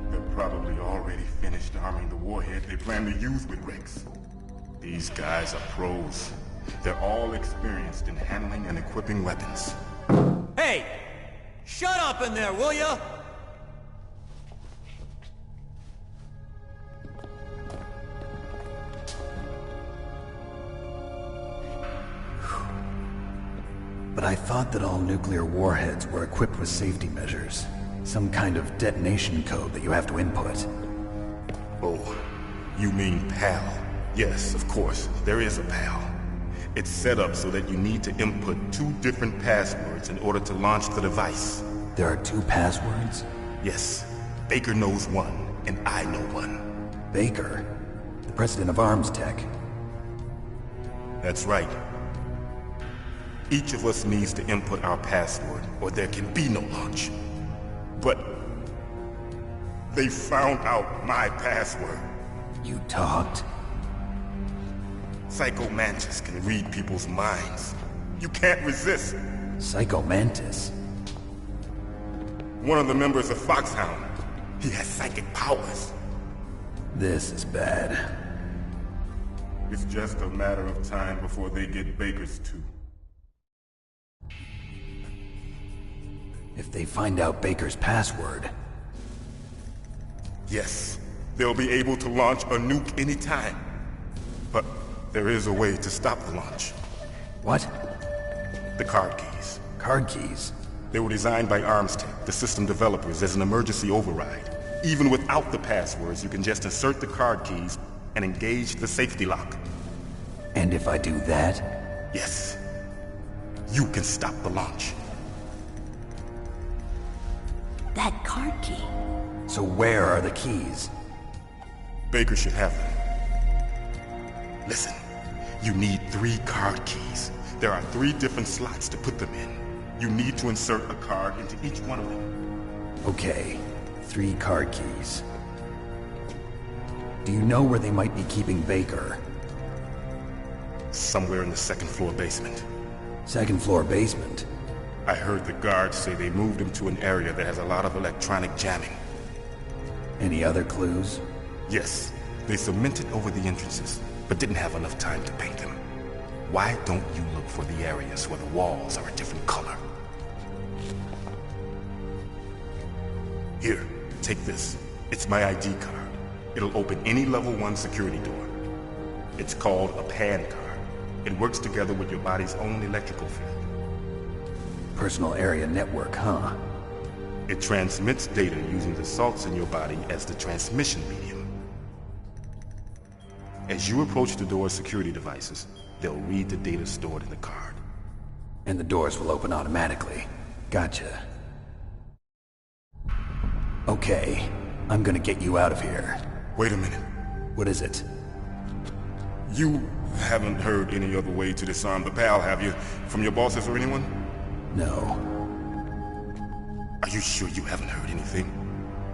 They're probably already finished arming the warhead they plan to use with Rex. These guys are pros. They're all experienced in handling and equipping weapons. Hey! Shut up in there, will ya? But I thought that all nuclear warheads were equipped with safety measures. Some kind of detonation code that you have to input. Oh, you mean PAL? Yes, of course, there is a PAL. It's set up so that you need to input 2 different passwords in order to launch the device. There are 2 passwords? Yes. Baker knows one, and I know one. Baker? The president of ArmsTech? That's right. Each of us needs to input our password, or there can be no launch. But they found out my password. You talked? Psycho Mantis can read people's minds. You can't resist. Psycho Mantis? One of the members of Foxhound. He has psychic powers. This is bad. It's just a matter of time before they get Baker's too. If they find out Baker's password... Yes, they'll be able to launch a nuke anytime. But there is a way to stop the launch. What? The card keys. Card keys? They were designed by Armstech, the system developers, as an emergency override. Even without the passwords, you can just insert the card keys and engage the safety lock. And if I do that? Yes. You can stop the launch. That card key. So where are the keys? Baker should have them. Listen, you need 3 card keys. There are 3 different slots to put them in. You need to insert a card into each one of them. Okay, 3 card keys. Do you know where they might be keeping Baker? Somewhere in the 2nd floor basement. 2nd floor basement? I heard the guards say they moved him to an area that has a lot of electronic jamming. Any other clues? Yes, they cemented over the entrances, but didn't have enough time to paint them. Why don't you look for the areas where the walls are a different color? Here, take this. It's my ID card. It'll open any level 1 security door. It's called a PAN card. It works together with your body's own electrical field. Personal area network, huh? It transmits data using the salts in your body as the transmission medium. As you approach the door's security devices, they'll read the data stored in the card. And the doors will open automatically. Gotcha. Okay, I'm gonna get you out of here. Wait a minute. What is it? You haven't heard any other way to disarm the PAL, have you? From your bosses or anyone? No. Are you sure you haven't heard anything?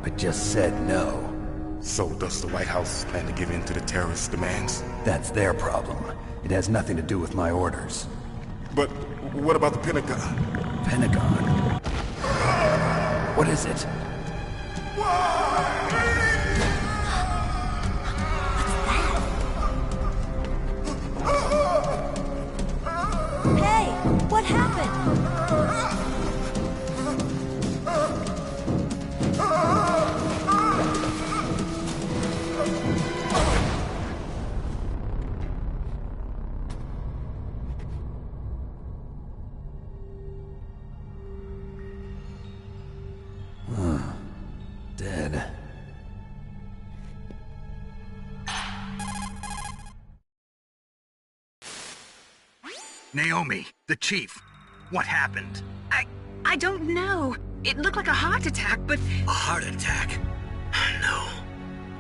I just said no. So does the White House plan to give in to the terrorists' demands? That's their problem. It has nothing to do with my orders. But what about the Pentagon? Pentagon? What is it? Hey, what happened? Dead. Naomi, the chief. What happened? I don't know. It looked like a heart attack, but... A heart attack? No.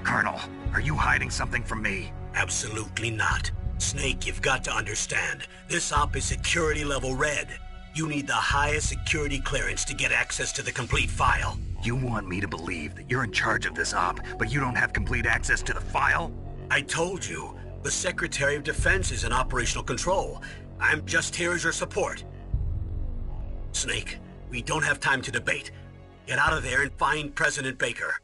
Colonel, are you hiding something from me? Absolutely not. Snake, you've got to understand. This op is security level red. You need the highest security clearance to get access to the complete file. You want me to believe that you're in charge of this op, but you don't have complete access to the file? I told you, the Secretary of Defense is in operational control. I'm just here as your support. Snake, we don't have time to debate. Get out of there and find President Baker.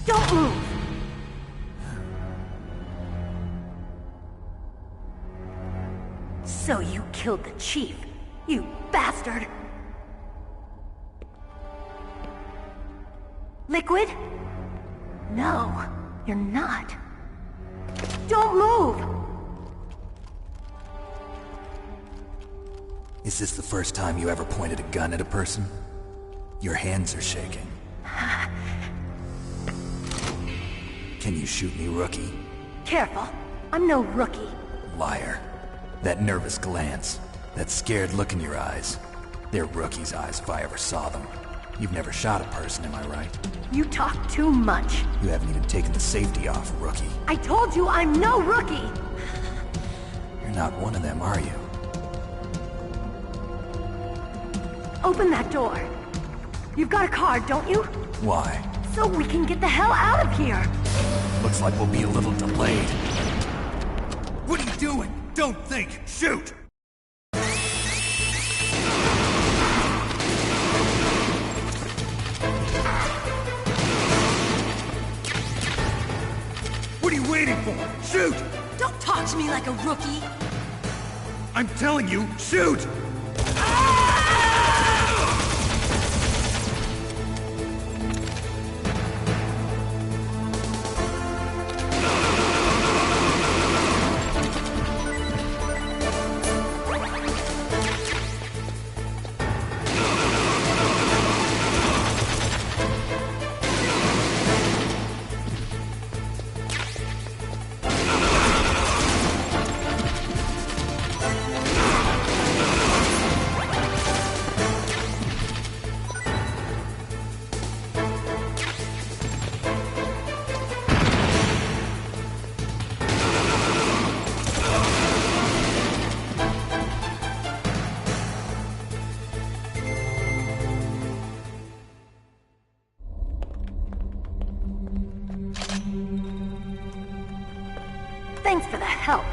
Don't move! So you killed the chief, you bastard! Liquid? No, you're not. Don't move! Is this the first time you ever pointed a gun at a person? Your hands are shaking. Can you shoot me, rookie? Careful, I'm no rookie. Liar. That nervous glance, that scared look in your eyes. They're rookie's eyes if I ever saw them. You've never shot a person, am I right? You talk too much. You haven't even taken the safety off, rookie. I told you I'm no rookie! You're not one of them, are you? Open that door. You've got a card, don't you? Why? So we can get the hell out of here! Looks like we'll be a little delayed. What are you doing? Don't think! Shoot! What are you waiting for? Shoot! Don't talk to me like a rookie! I'm telling you, shoot! Thanks for the help.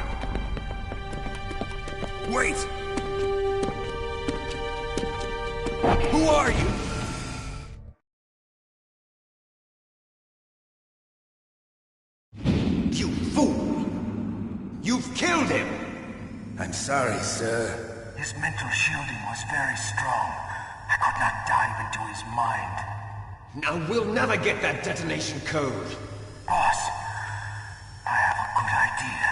Wait! Who are you? You fool! You've killed him! I'm sorry, sir. His mental shielding was very strong. I could not dive into his mind. Now we'll never get that detonation code. Boss, I have a good idea.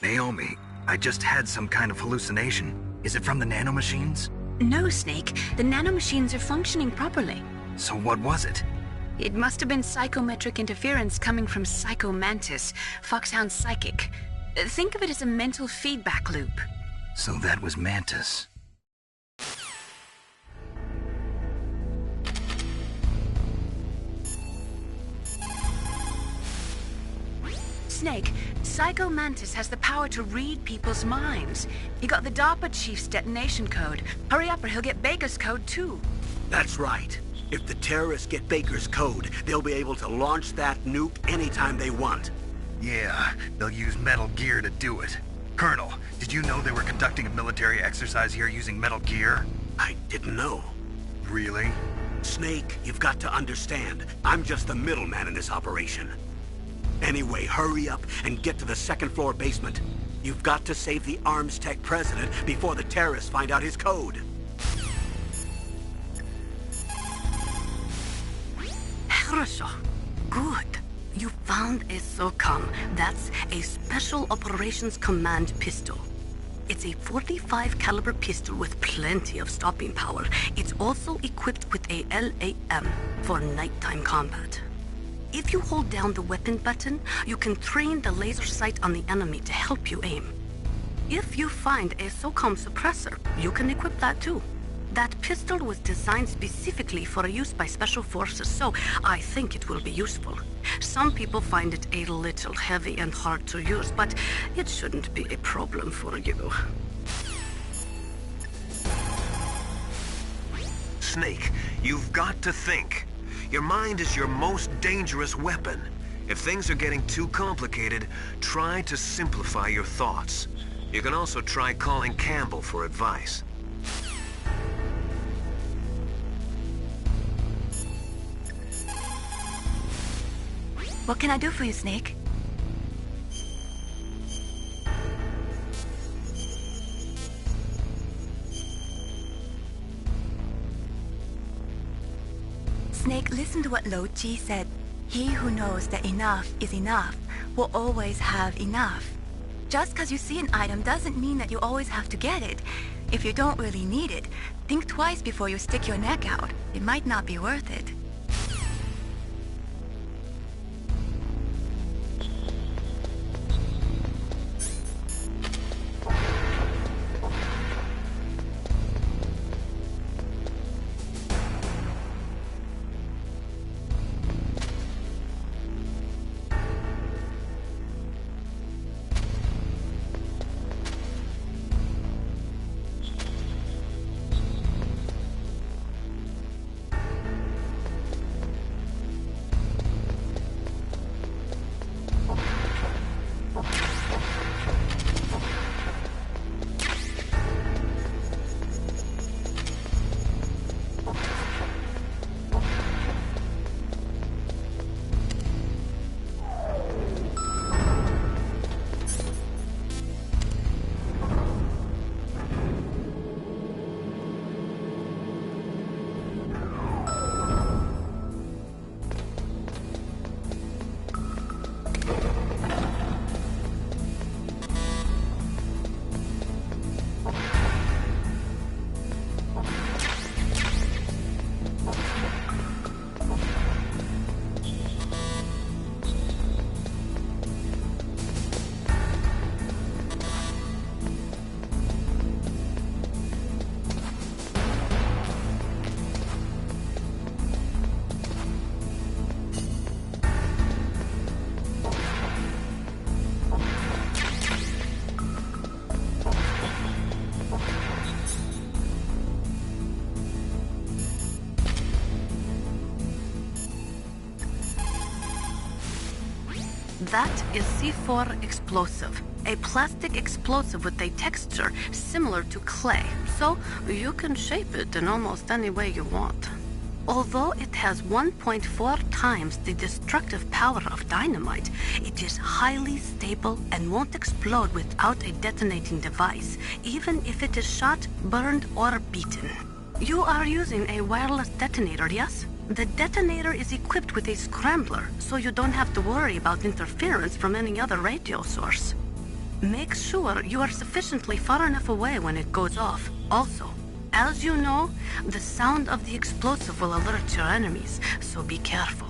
Naomi, I just had some kind of hallucination. Is it from the nanomachines? No, Snake. The nanomachines are functioning properly. So what was it? It must have been psychometric interference coming from Psycho Mantis, Foxhound's psychic. Think of it as a mental feedback loop. So that was Mantis. Snake, Psycho Mantis has the power to read people's minds. He got the DARPA chief's detonation code. Hurry up or he'll get Baker's code too. That's right. If the terrorists get Baker's code, they'll be able to launch that nuke anytime they want. Yeah, they'll use Metal Gear to do it. Colonel, did you know they were conducting a military exercise here using Metal Gear? I didn't know. Really? Snake, you've got to understand. I'm just the middleman in this operation. Anyway, hurry up and get to the second-floor basement. You've got to save the Arms Tech president before the terrorists find out his code. Хорошо. Good. You found a SOCOM. That's a Special Operations Command pistol. It's a 45 caliber pistol with plenty of stopping power. It's also equipped with a LAM for nighttime combat. If you hold down the weapon button, you can train the laser sight on the enemy to help you aim. If you find a SOCOM suppressor, you can equip that too. That pistol was designed specifically for use by special forces, so I think it will be useful. Some people find it a little heavy and hard to use, but it shouldn't be a problem for you. Snake, you've got to think. Your mind is your most dangerous weapon. If things are getting too complicated, try to simplify your thoughts. You can also try calling Campbell for advice. What can I do for you, Snake? Snake, listen to what Lo Ji said. He who knows that enough is enough will always have enough. Just because you see an item doesn't mean that you always have to get it. If you don't really need it, think twice before you stick your neck out. It might not be worth it. That is C4 explosive, a plastic explosive with a texture similar to clay, so you can shape it in almost any way you want. Although it has 1.4 times the destructive power of dynamite, it is highly stable and won't explode without a detonating device, even if it is shot, burned, or beaten. You are using a wireless detonator, yes? The detonator is equipped with a scrambler, so you don't have to worry about interference from any other radio source. Make sure you are sufficiently far enough away when it goes off. Also, as you know, the sound of the explosive will alert your enemies, so be careful.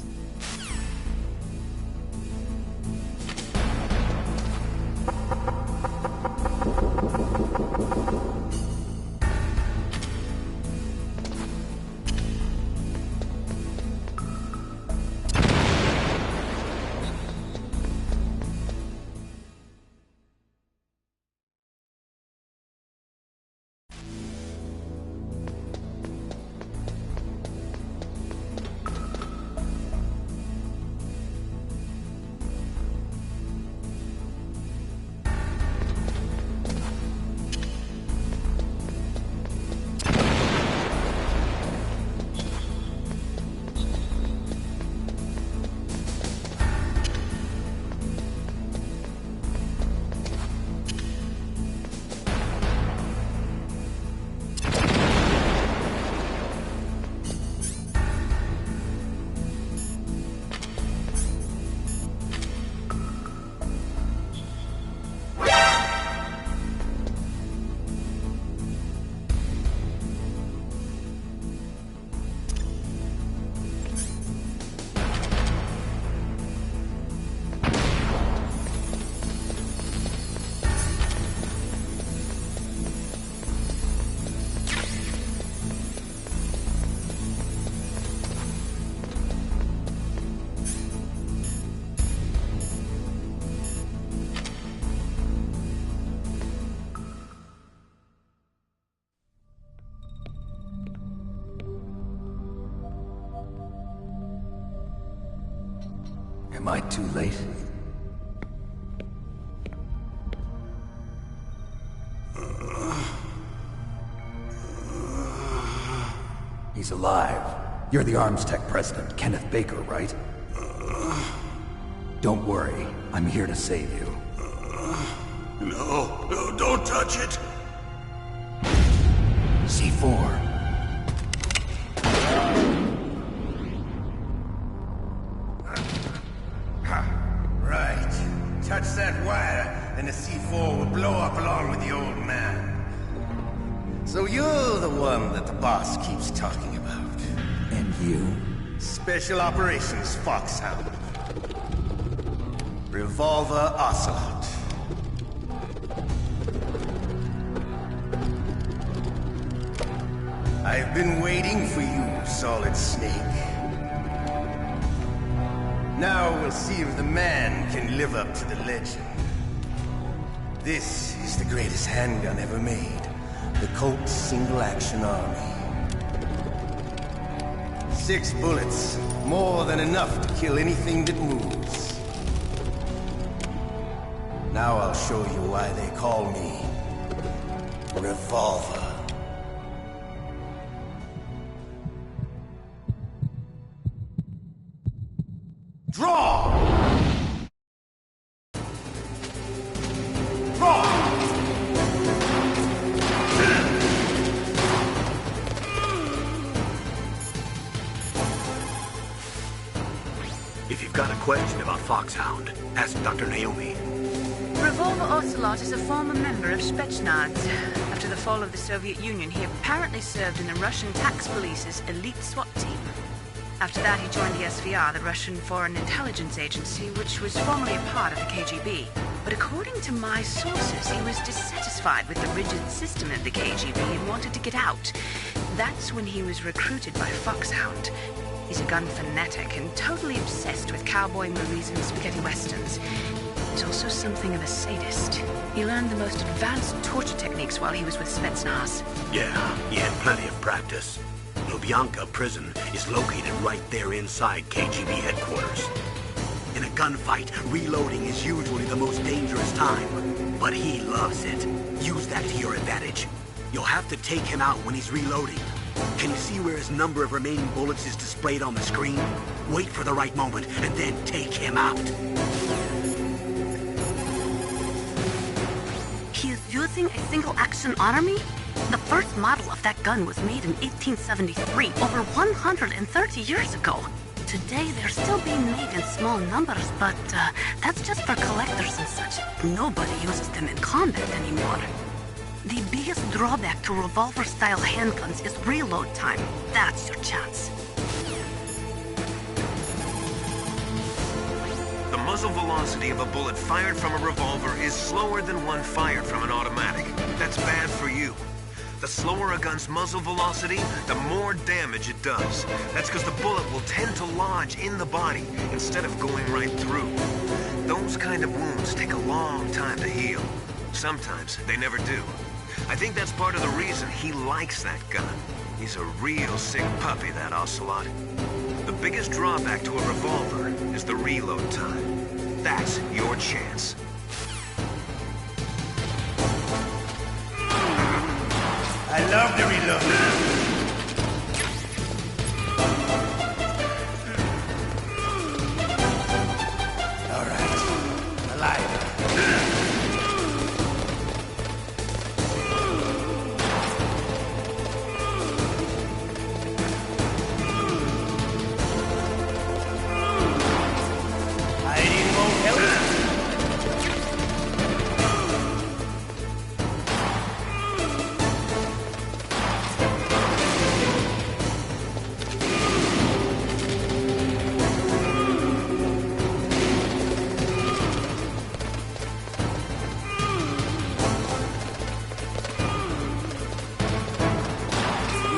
Am I too late? He's alive. You're the Arms Tech president, Kenneth Baker, right? Don't worry, I'm here to save you. No, don't touch it! C4. Right. Touch that wire, and the C4 will blow up along with the old man. So you're the one that the boss keeps talking about. And you? Special Operations Foxhound. Revolver Ocelot. I've been waiting for you, Solid Snake. Now we'll see if the man can live up to the legend. This is the greatest handgun ever made. The Colt Single Action Army. 6 bullets, more than enough to kill anything that moves. Now I'll show you why they call me Revolver. Draw! Draw! If you've got a question about Foxhound, ask Dr. Naomi. Revolver Ocelot is a former member of Spetsnaz. After the fall of the Soviet Union, he apparently served in the Russian tax police's elite SWAT team. After that, he joined the SVR, the Russian Foreign Intelligence Agency, which was formerly a part of the KGB. But according to my sources, he was dissatisfied with the rigid system of the KGB and wanted to get out. That's when he was recruited by Foxhound. He's a gun fanatic and totally obsessed with cowboy movies and spaghetti westerns. He's also something of a sadist. He learned the most advanced torture techniques while he was with Spetsnaz. Yeah, he had plenty of practice. Lubyanka prison is located right there inside KGB headquarters. In a gunfight, reloading is usually the most dangerous time, but he loves it. Use that to your advantage. You'll have to take him out when he's reloading. Can you see where his number of remaining bullets is displayed on the screen? Wait for the right moment and then take him out. He is using a single-action army? The first model of that gun was made in 1873, over 130 years ago. Today, they're still being made in small numbers, but that's just for collectors and such. Nobody uses them in combat anymore. The biggest drawback to revolver-style handguns is reload time. That's your chance. The muzzle velocity of a bullet fired from a revolver is slower than one fired from an automatic. That's bad for you. The slower a gun's muzzle velocity, the more damage it does. That's because the bullet will tend to lodge in the body instead of going right through. Those kind of wounds take a long time to heal. Sometimes they never do. I think that's part of the reason he likes that gun. He's a real sick puppy, that Ocelot. The biggest drawback to a revolver is the reload time. That's your chance. I love the reload. All right, alive. Hiding won't help.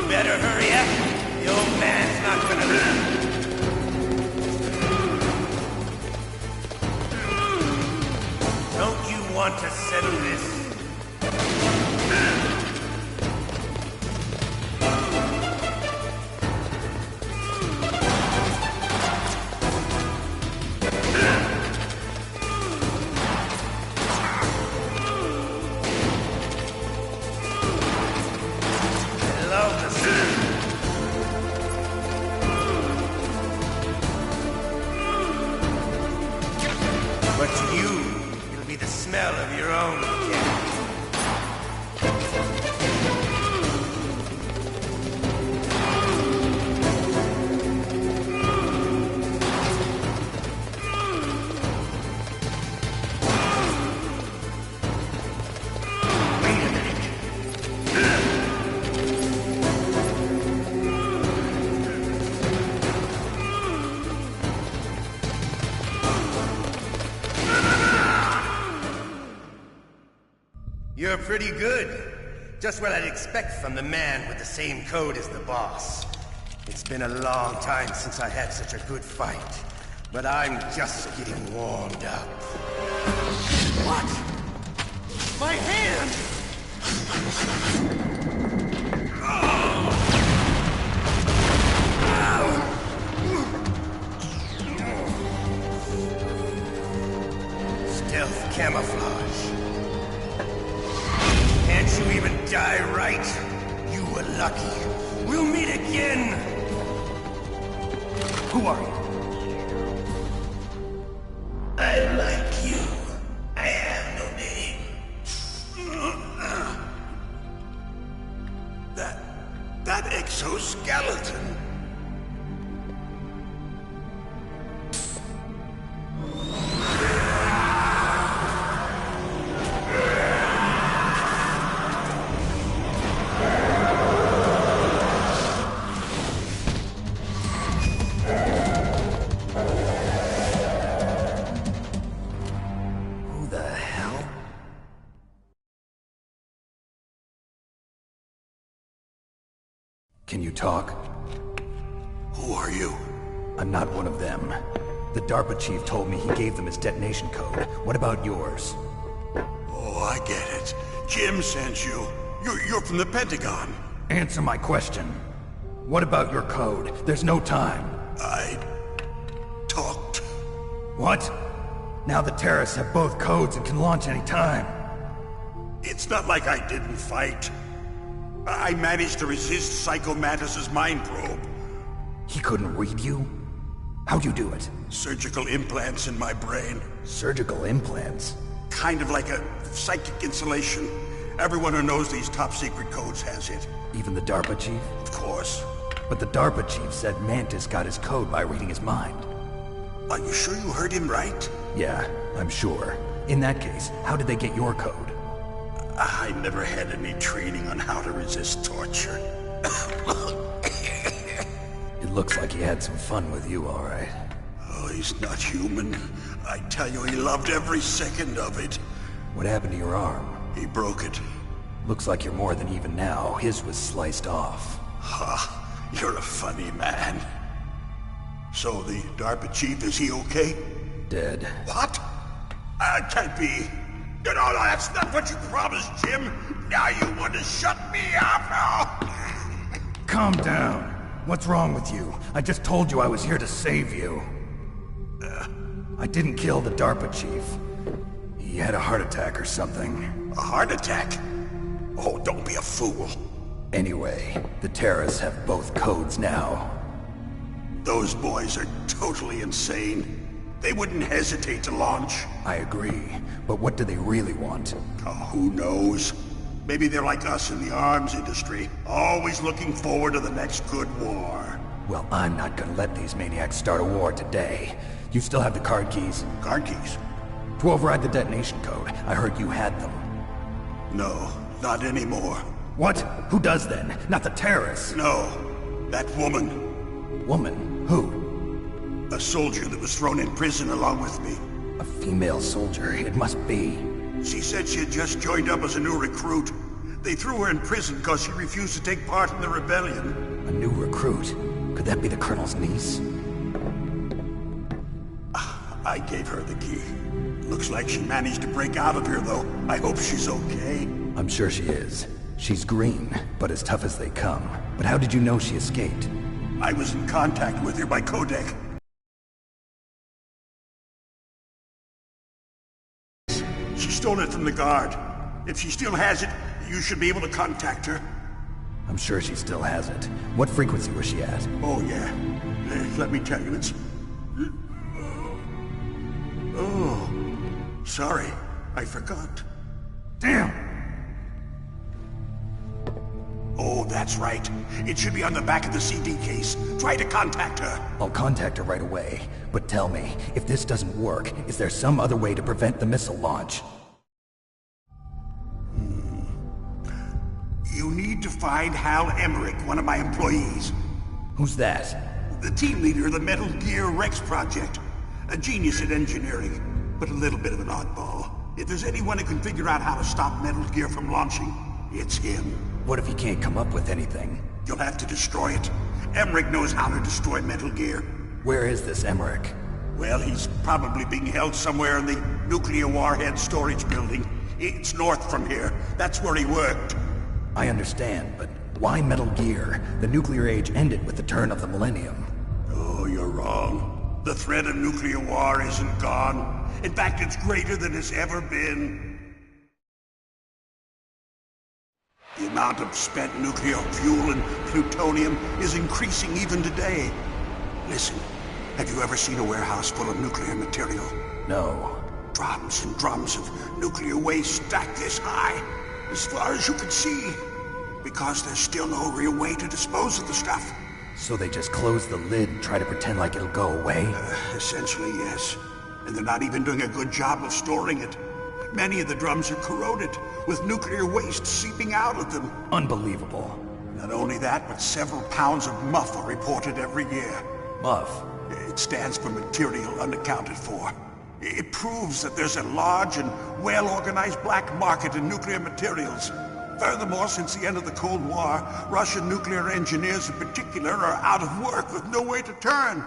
Better hurry up. The old man's not gonna leave. Don't you want to settle this? I love the sound. But to you, it'll be the smell of your own death. You're pretty good. Just what I'd expect from the man with the same code as the boss. It's been a long time since I had such a good fight, but I'm just getting warmed up. What? My hand! Stealth camouflage. Can't you even die right? You were lucky. We'll meet again! Who are you? I like you. I have no name. That exoskeleton. Can you talk? Who are you? I'm not one of them. The DARPA chief told me he gave them his detonation code. What about yours? Oh, I get it. Jim sent you. You're from the Pentagon. Answer my question. What about your code? There's no time. I talked. What? Now the terrorists have both codes and can launch any time. It's not like I didn't fight. I managed to resist Psycho Mantis's mind probe. He couldn't read you? How'd you do it? Surgical implants in my brain. Surgical implants? Kind of like a psychic insulation. Everyone who knows these top-secret codes has it. Even the DARPA chief? Of course. But the DARPA chief said Mantis got his code by reading his mind. Are you sure you heard him right? Yeah, I'm sure. In that case, how did they get your code? I never had any training on how to resist torture. It looks like he had some fun with you, all right. Oh, he's not human. I tell you, he loved every second of it. What happened to your arm? He broke it. Looks like you're more than even now. His was sliced off. Ha, you're a funny man. So the DARPA chief, is he okay? Dead. What? Can't be. No, that's not what you promised, Jim. Now you want to shut me up? Calm down. What's wrong with you? I just told you I was here to save you. I didn't kill the DARPA chief. He had a heart attack or something. A heart attack? Oh, don't be a fool. Anyway, the terrorists have both codes now. Those boys are totally insane. They wouldn't hesitate to launch. I agree, but what do they really want? Oh, who knows? Maybe they're like us in the arms industry, always looking forward to the next good war. Well, I'm not gonna let these maniacs start a war today. You still have the card keys? Card keys? To override the detonation code. I heard you had them. No, not anymore. What? Who does then? Not the terrorists? No, that woman. Woman? Who? A soldier that was thrown in prison along with me. A female soldier, it must be. She said she had just joined up as a new recruit. They threw her in prison because she refused to take part in the rebellion. A new recruit? Could that be the Colonel's niece? I gave her the key. Looks like she managed to break out of here, though. I hope she's okay. I'm sure she is. She's green, but as tough as they come. But how did you know she escaped? I was in contact with her by codec. She stole it from the guard. If she still has it, you should be able to contact her. I'm sure she still has it. What frequency was she at? Oh, yeah. Let me tell you, it's... Oh, Sorry, I forgot. Damn! Oh, that's right. It should be on the back of the CD case. Try to contact her. I'll contact her right away. But tell me, if this doesn't work, is there some other way to prevent the missile launch? You need to find Hal Emmerich, one of my employees. Who's that? The team leader of the Metal Gear Rex project. A genius at engineering, but a little bit of an oddball. If there's anyone who can figure out how to stop Metal Gear from launching, it's him. What if he can't come up with anything? You'll have to destroy it. Emmerich knows how to destroy Metal Gear. Where is this Emmerich? Well, he's probably being held somewhere in the nuclear warhead storage building. It's north from here. That's where he worked. I understand, but why Metal Gear? The nuclear age ended with the turn of the millennium. Oh, you're wrong. The threat of nuclear war isn't gone. In fact, it's greater than it's ever been. The amount of spent nuclear fuel and plutonium is increasing even today. Listen, have you ever seen a warehouse full of nuclear material? No. Drums and drums of nuclear waste stacked this high, as far as you can see. Because there's still no real way to dispose of the stuff. So they just close the lid and try to pretend like it'll go away? Essentially, yes. And they're not even doing a good job of storing it. Many of the drums are corroded, with nuclear waste seeping out of them. Unbelievable. Not only that, but several pounds of MUF are reported every year. MUF? It stands for material unaccounted for. It proves that there's a large and well-organized black market in nuclear materials. Furthermore, since the end of the Cold War, Russian nuclear engineers in particular are out of work with no way to turn.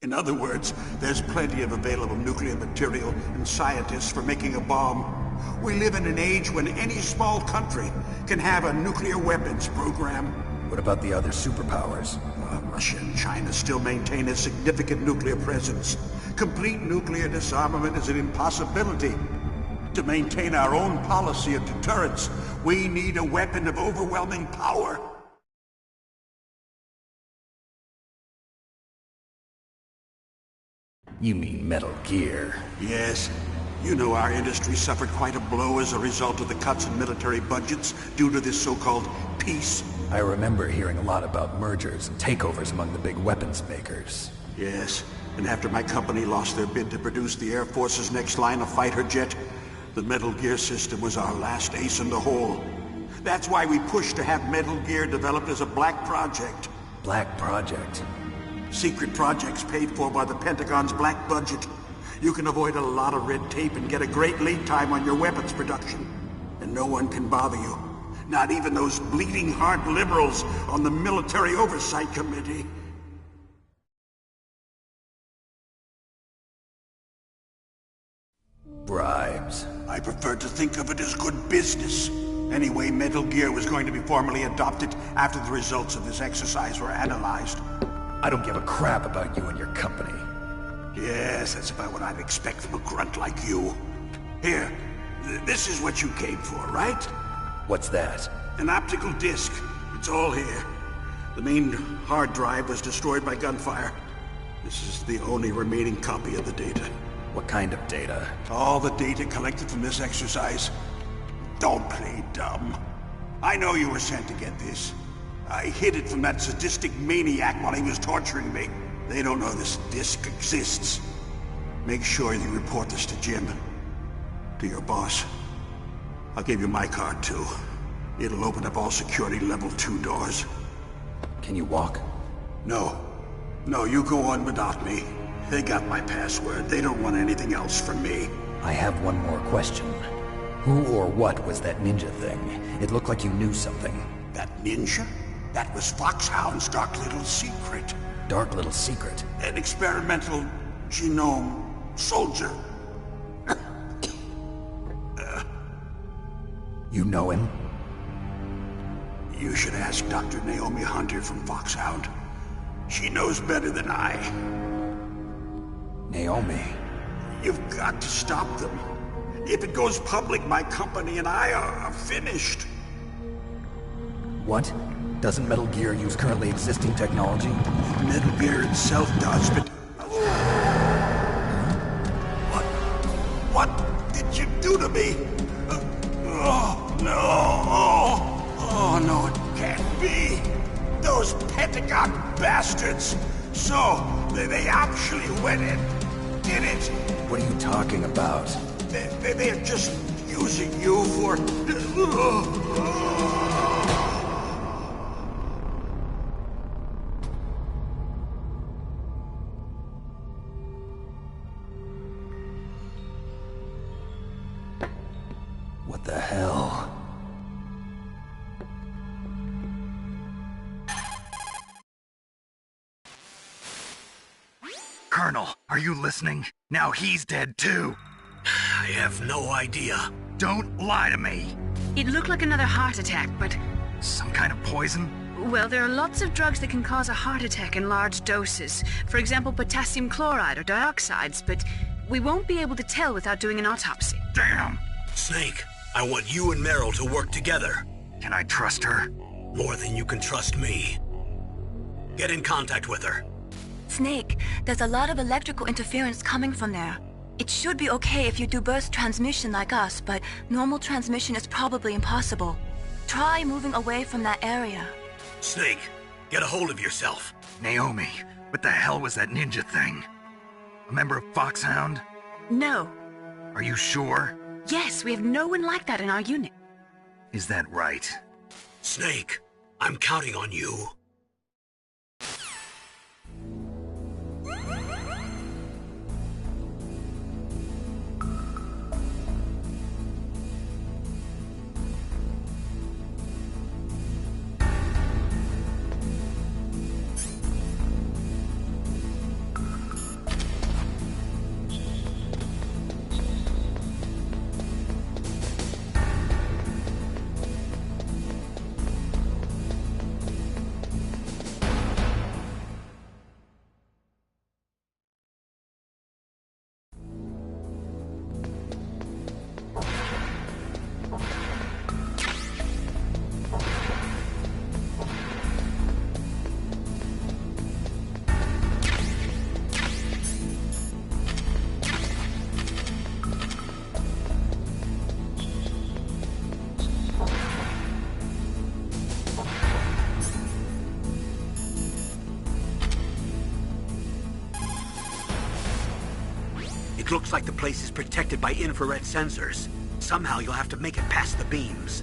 In other words, there's plenty of available nuclear material and scientists for making a bomb. We live in an age when any small country can have a nuclear weapons program. What about the other superpowers? Russia and China still maintain a significant nuclear presence. Complete nuclear disarmament is an impossibility. To maintain our own policy of deterrence, we need a weapon of overwhelming power. You mean Metal Gear? Yes. You know our industry suffered quite a blow as a result of the cuts in military budgets due to this so-called peace. I remember hearing a lot about mergers and takeovers among the big weapons makers. Yes, and after my company lost their bid to produce the Air Force's next line of fighter jet, the Metal Gear system was our last ace in the hole. That's why we pushed to have Metal Gear developed as a black project. Black project? Secret projects paid for by the Pentagon's black budget. You can avoid a lot of red tape and get a great lead time on your weapons production. And no one can bother you. Not even those bleeding heart liberals on the Military Oversight Committee. Bribes. I prefer to think of it as good business. Anyway, Metal Gear was going to be formally adopted after the results of this exercise were analyzed. I don't give a crap about you and your company. Yes, that's about what I'd expect from a grunt like you. Here, this is what you came for, right? What's that? An optical disc. It's all here. The main hard drive was destroyed by gunfire. This is the only remaining copy of the data. What kind of data? All the data collected from this exercise. Don't play dumb. I know you were sent to get this. I hid it from that sadistic maniac while he was torturing me. They don't know this disc exists. Make sure you report this to Jim. To your boss. I'll give you my card, too. It'll open up all security level 2 doors. Can you walk? No. No, you go on without me. They got my password. They don't want anything else from me. I have one more question. Who or what was that ninja thing? It looked like you knew something. That ninja? That was Foxhound's dark little secret. Dark little secret? An experimental genome soldier. You know him? You should ask Dr. Naomi Hunter from Foxhound. She knows better than I. Naomi? You've got to stop them. If it goes public, my company and I are finished. What? Doesn't Metal Gear use currently existing technology? Metal Gear itself does, but... do to me? Oh, no. Oh, no, it can't be. Those Pentagon bastards. So, they actually went and did it. What are you talking about? They're just using you for... What the hell? Colonel, are you listening? Now he's dead too. I have no idea. Don't lie to me. It looked like another heart attack, but... Some kind of poison? Well, there are lots of drugs that can cause a heart attack in large doses. For example, potassium chloride or dioxides, but we won't be able to tell without doing an autopsy. Damn! Snake, I want you and Meryl to work together. Can I trust her? More than you can trust me. Get in contact with her. Snake, there's a lot of electrical interference coming from there. It should be okay if you do burst transmission like us, but normal transmission is probably impossible. Try moving away from that area. Snake, get a hold of yourself. Naomi, what the hell was that ninja thing? A member of Foxhound? No. Are you sure? Yes, we have no one like that in our unit. Is that right? Snake, I'm counting on you. It looks like the place is protected by infrared sensors. Somehow you'll have to make it past the beams.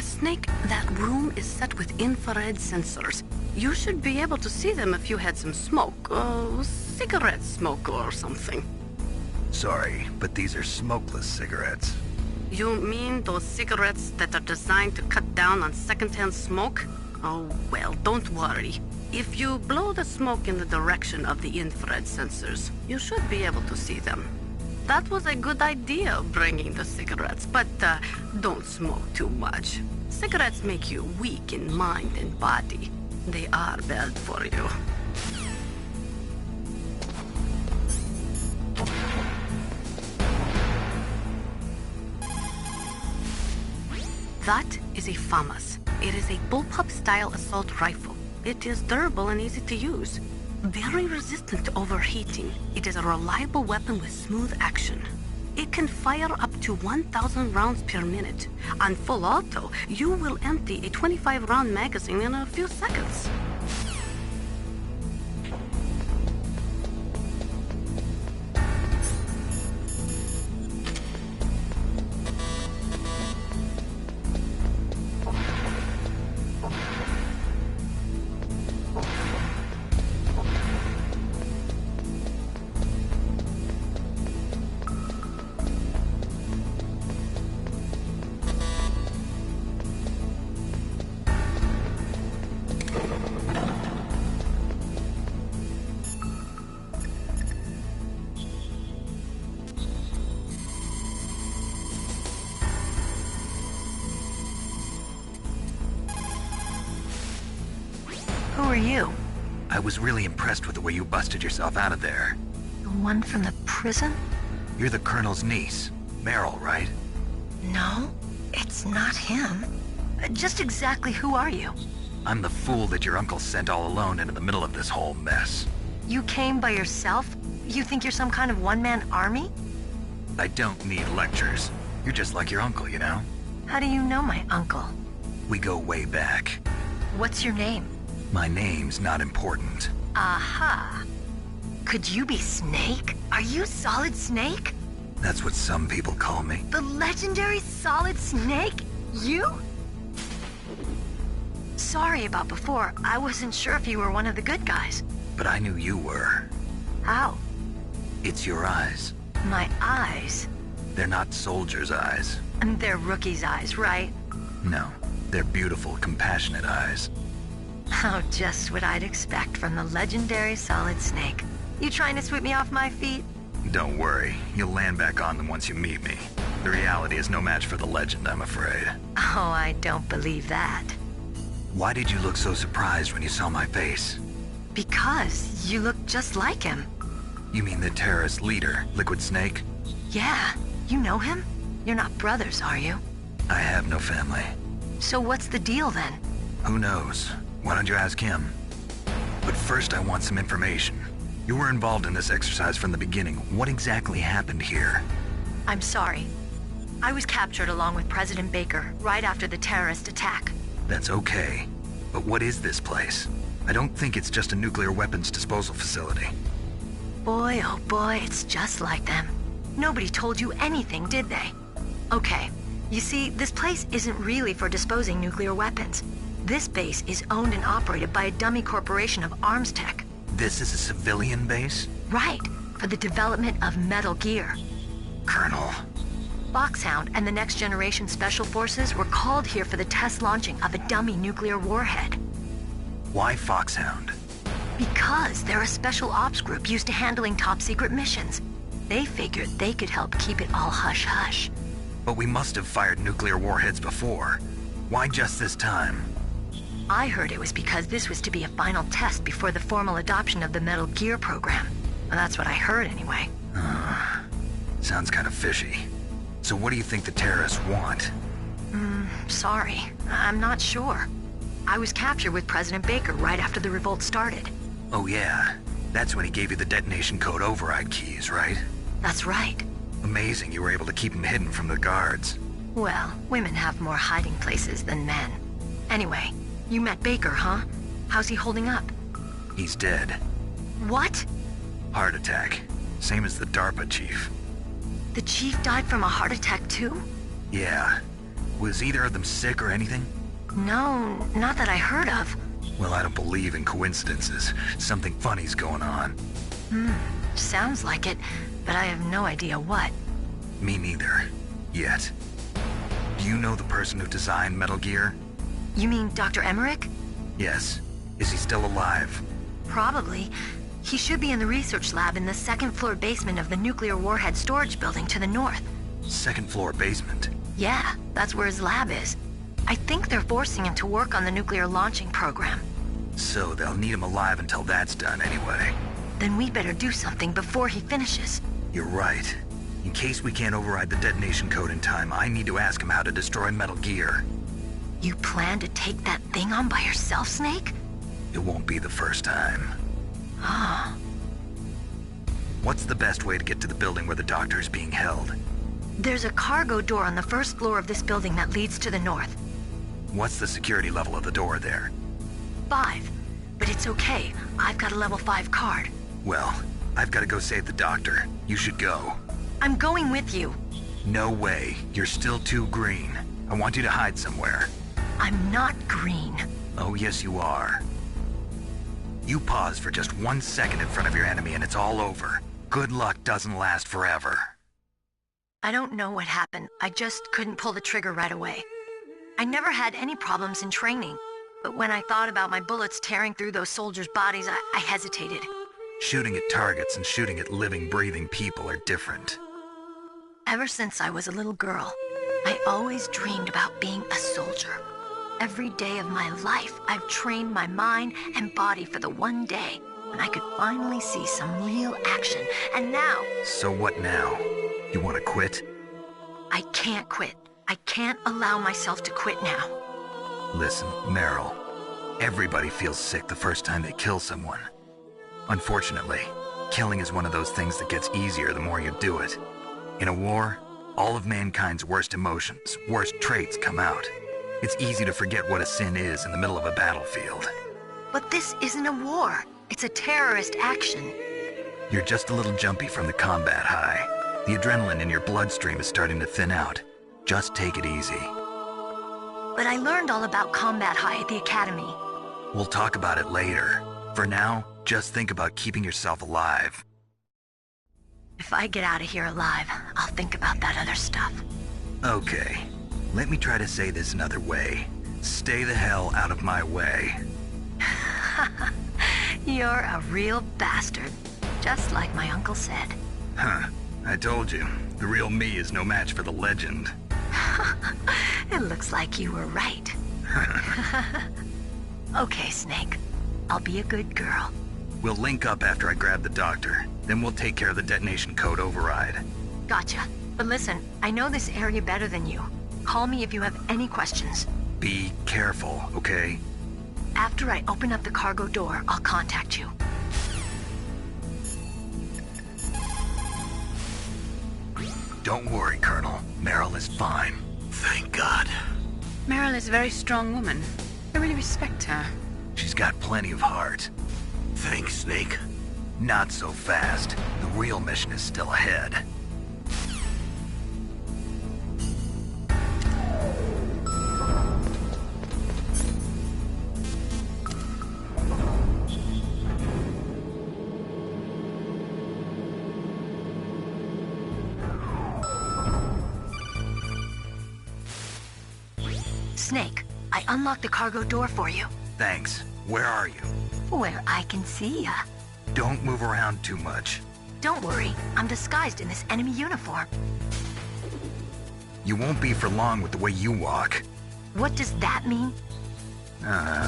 Snake, that room is set with infrared sensors. You should be able to see them if you had some smoke, cigarette smoke or something. Sorry, but these are smokeless cigarettes. You mean those cigarettes that are designed to cut down on secondhand smoke? Oh, well, don't worry. If you blow the smoke in the direction of the infrared sensors, you should be able to see them. That was a good idea, bringing the cigarettes, but don't smoke too much. Cigarettes make you weak in mind and body. They are bad for you. That is a FAMAS. It is a bullpup-style assault rifle. It is durable and easy to use. Very resistant to overheating. It is a reliable weapon with smooth action. It can fire up to 1,000 rounds per minute. On full auto, you will empty a 25-round magazine in a few seconds. Who are you? I was really impressed with the way you busted yourself out of there. The one from the prison? You're the Colonel's niece, Meryl, right? No, it's not him. Just exactly who are you? I'm the fool that your uncle sent all alone into the middle of this whole mess. You came by yourself? You think you're some kind of one-man army? I don't need lectures. You're just like your uncle, you know? How do you know my uncle? We go way back. What's your name? My name's not important. Aha. Could you be Snake? Are you Solid Snake? That's what some people call me. The legendary Solid Snake? You? Sorry about before. I wasn't sure if you were one of the good guys. But I knew you were. How? It's your eyes. My eyes? They're not soldiers' eyes. And they're rookies' eyes, right? No, they're beautiful, compassionate eyes. Oh, just what I'd expect from the legendary Solid Snake. You trying to sweep me off my feet? Don't worry, you'll land back on them once you meet me. The reality is no match for the legend, I'm afraid. Oh, I don't believe that. Why did you look so surprised when you saw my face? Because you look just like him. You mean the terrorist leader, Liquid Snake? Yeah, you know him? You're not brothers, are you? I have no family. So what's the deal then? Who knows? Why don't you ask him? But first I want some information. You were involved in this exercise from the beginning. What exactly happened here? I'm sorry. I was captured along with President Baker right after the terrorist attack. That's okay. But what is this place? I don't think it's just a nuclear weapons disposal facility. Boy, oh boy, it's just like them. Nobody told you anything, did they? Okay, you see, this place isn't really for disposing nuclear weapons. This base is owned and operated by a dummy corporation of arms tech. This is a civilian base? Right, for the development of Metal Gear. Colonel. Foxhound and the Next Generation Special Forces were called here for the test launching of a dummy nuclear warhead. Why Foxhound? Because they're a special ops group used to handling top-secret missions. They figured they could help keep it all hush-hush. But we must have fired nuclear warheads before. Why just this time? I heard it was because this was to be a final test before the formal adoption of the Metal Gear program. Well, that's what I heard anyway. Sounds kind of fishy. So what do you think the terrorists want? Sorry. I'm not sure. I was captured with President Baker right after the revolt started. Oh yeah, that's when he gave you the detonation code override keys, right? That's right. Amazing you were able to keep him hidden from the guards. Well, women have more hiding places than men. Anyway, you met Baker, huh? How's he holding up? He's dead. What? Heart attack. Same as the DARPA chief. The chief died from a heart attack too? Yeah. Was either of them sick or anything? No, not that I heard of. Well, I don't believe in coincidences. Something funny's going on. Sounds like it, but I have no idea what. Me neither. Yet. Do you know the person who designed Metal Gear? You mean Dr. Emmerich? Yes. Is he still alive? Probably. He should be in the research lab in the second-floor basement of the nuclear warhead storage building to the north. Second-floor basement? Yeah, that's where his lab is. I think they're forcing him to work on the nuclear launching program. So they'll need him alive until that's done anyway. Then we better do something before he finishes. You're right. In case we can't override the detonation code in time, I need to ask him how to destroy Metal Gear. You plan to take that thing on by yourself, Snake? It won't be the first time. Ah. What's the best way to get to the building where the doctor is being held? There's a cargo door on the first floor of this building that leads to the north. What's the security level of the door there? 5. But it's okay. I've got a level 5 card. Well, I've got to go save the doctor. You should go. I'm going with you. No way. You're still too green. I want you to hide somewhere. I'm not green. Oh, yes you are. You pause for just 1 second in front of your enemy and it's all over. Good luck doesn't last forever. I don't know what happened. I just couldn't pull the trigger right away. I never had any problems in training, but when I thought about my bullets tearing through those soldiers' bodies, I hesitated. Shooting at targets and shooting at living, breathing people are different. Ever since I was a little girl, I always dreamed about being a soldier. Every day of my life, I've trained my mind and body for the one day when I could finally see some real action. And now... So what now? You want to quit? I can't quit. I can't allow myself to quit now. Listen, Meryl. Everybody feels sick the first time they kill someone. Unfortunately, killing is one of those things that gets easier the more you do it. In a war, all of mankind's worst emotions, worst traits come out. It's easy to forget what a sin is in the middle of a battlefield. But this isn't a war. It's a terrorist action. You're just a little jumpy from the combat high. The adrenaline in your bloodstream is starting to thin out. Just take it easy. But I learned all about combat high at the academy. We'll talk about it later. For now, just think about keeping yourself alive. If I get out of here alive, I'll think about that other stuff. Okay. Let me try to say this another way. Stay the hell out of my way. You're a real bastard. Just like my uncle said. Huh. I told you. The real me is no match for the legend. It looks like you were right. Okay, Snake. I'll be a good girl. We'll link up after I grab the doctor. Then we'll take care of the detonation code override. Gotcha. But listen, I know this area better than you. Call me if you have any questions. Be careful, okay? After I open up the cargo door, I'll contact you. Don't worry, Colonel. Meryl is fine. Thank God. Meryl is a very strong woman. I really respect her. She's got plenty of heart. Thanks, Snake. Not so fast. The real mission is still ahead. Snake, I unlocked the cargo door for you. Thanks. Where are you? Where I can see ya. Don't move around too much. Don't worry, I'm disguised in this enemy uniform. You won't be for long with the way you walk. What does that mean?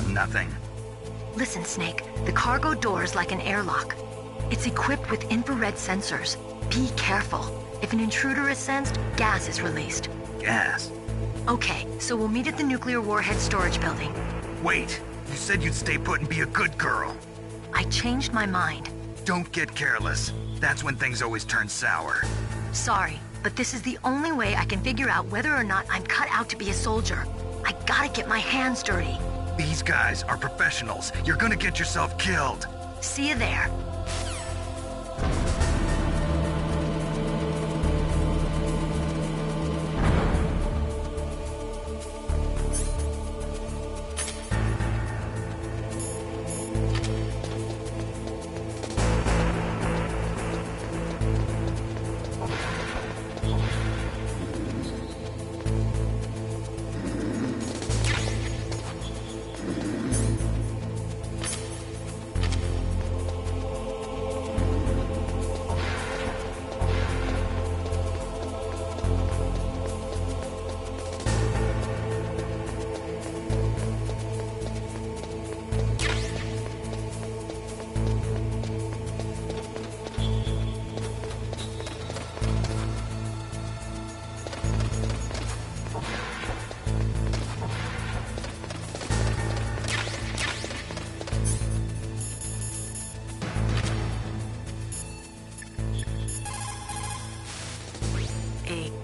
Nothing. Listen, Snake, the cargo door is like an airlock. It's equipped with infrared sensors. Be careful. If an intruder is sensed, gas is released. Gas? Okay, so we'll meet at the nuclear warhead storage building. Wait, you said you'd stay put and be a good girl. I changed my mind. Don't get careless. That's when things always turn sour. Sorry, but this is the only way I can figure out whether or not I'm cut out to be a soldier. I gotta get my hands dirty. These guys are professionals. You're gonna get yourself killed. See you there.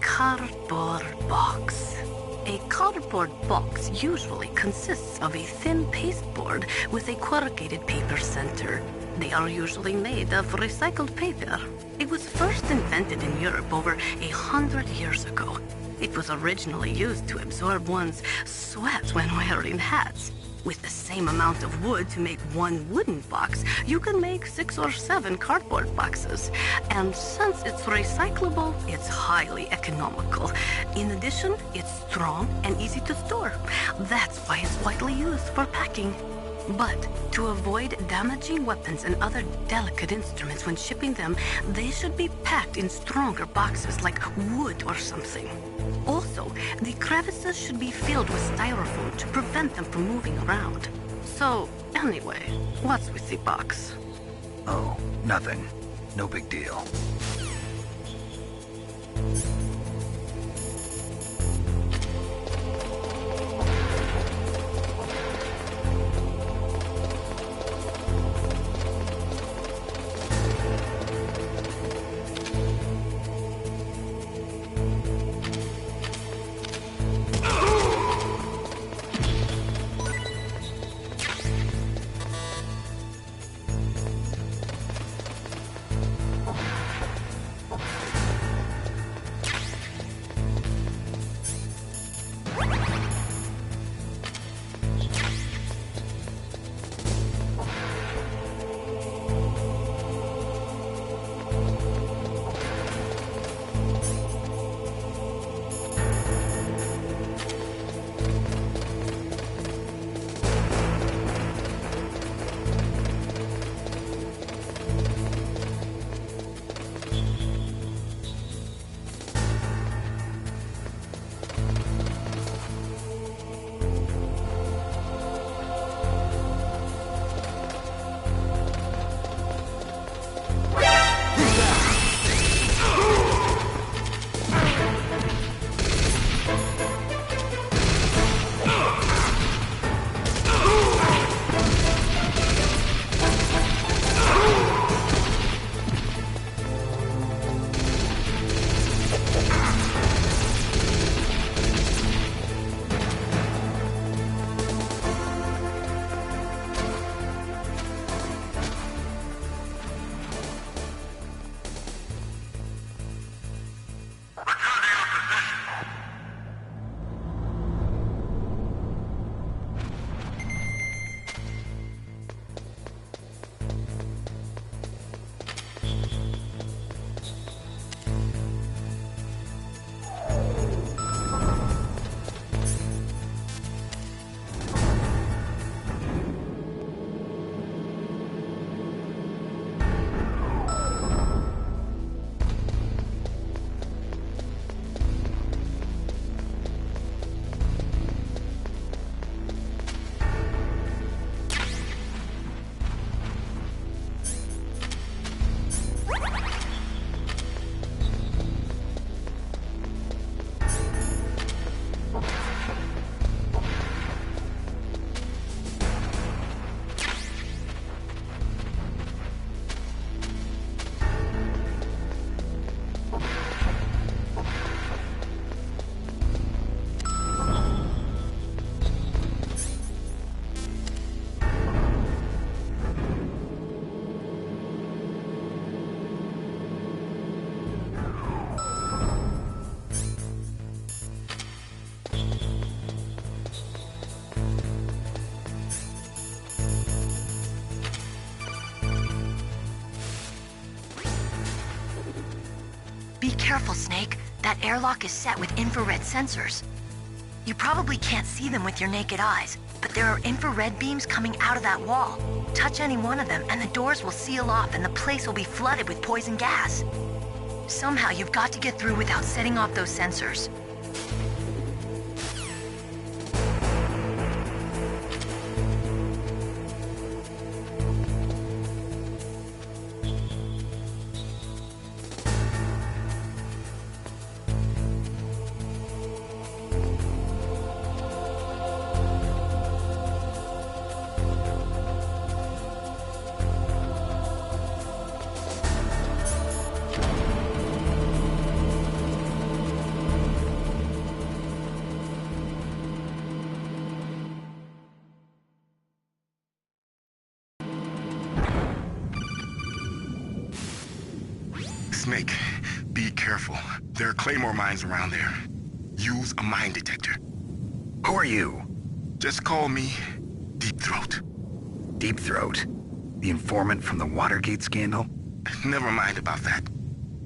Cardboard box. A cardboard box usually consists of a thin pasteboard with a corrugated paper center. They are usually made of recycled paper. It was first invented in Europe over 100 years ago. It was originally used to absorb one's sweat when wearing hats. With the same amount of wood to make one wooden box, you can make 6 or 7 cardboard boxes. And since it's recyclable, it's highly economical. In addition, it's strong and easy to store. That's why it's widely used for packing. But to avoid damaging weapons and other delicate instruments when shipping them, they should be packed in stronger boxes like wood or something. Also, the crevices should be filled with styrofoam to prevent them from moving around. So, anyway, what's with the box? Oh, nothing. No big deal. Be careful, Snake. That airlock is set with infrared sensors. You probably can't see them with your naked eyes, but there are infrared beams coming out of that wall. Touch any one of them and the doors will seal off and the place will be flooded with poison gas. Somehow you've got to get through without setting off those sensors. Snake, be careful. There are Claymore mines around there. Use a mine detector. Who are you? Just call me Deep Throat. Deep Throat? The informant from the Watergate scandal? Never mind about that.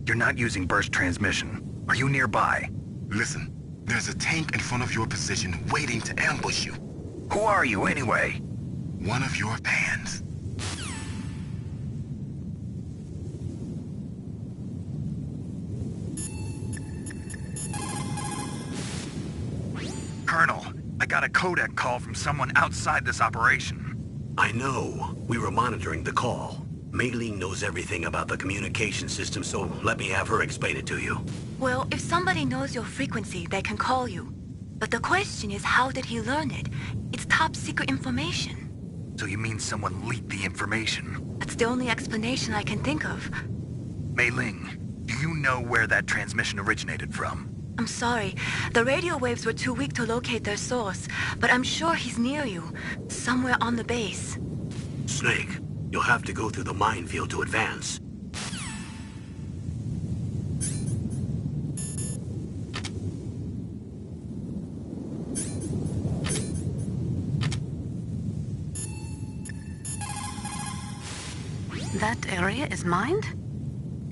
You're not using burst transmission. Are you nearby? Listen, there's a tank in front of your position waiting to ambush you. Who are you anyway? one of your bands. Colonel, I got a codec call from someone outside this operation. I know. We were monitoring the call. Mei-Ling knows everything about the communication system, so let me have her explain it to you. Well, if somebody knows your frequency, they can call you. But the question is, how did he learn it? It's top secret information. So you mean someone leaked the information? That's the only explanation I can think of. Mei-Ling, do you know where that transmission originated from? I'm sorry. The radio waves were too weak to locate their source, but I'm sure he's near you, somewhere on the base. Snake, you'll have to go through the minefield to advance. That area is mined?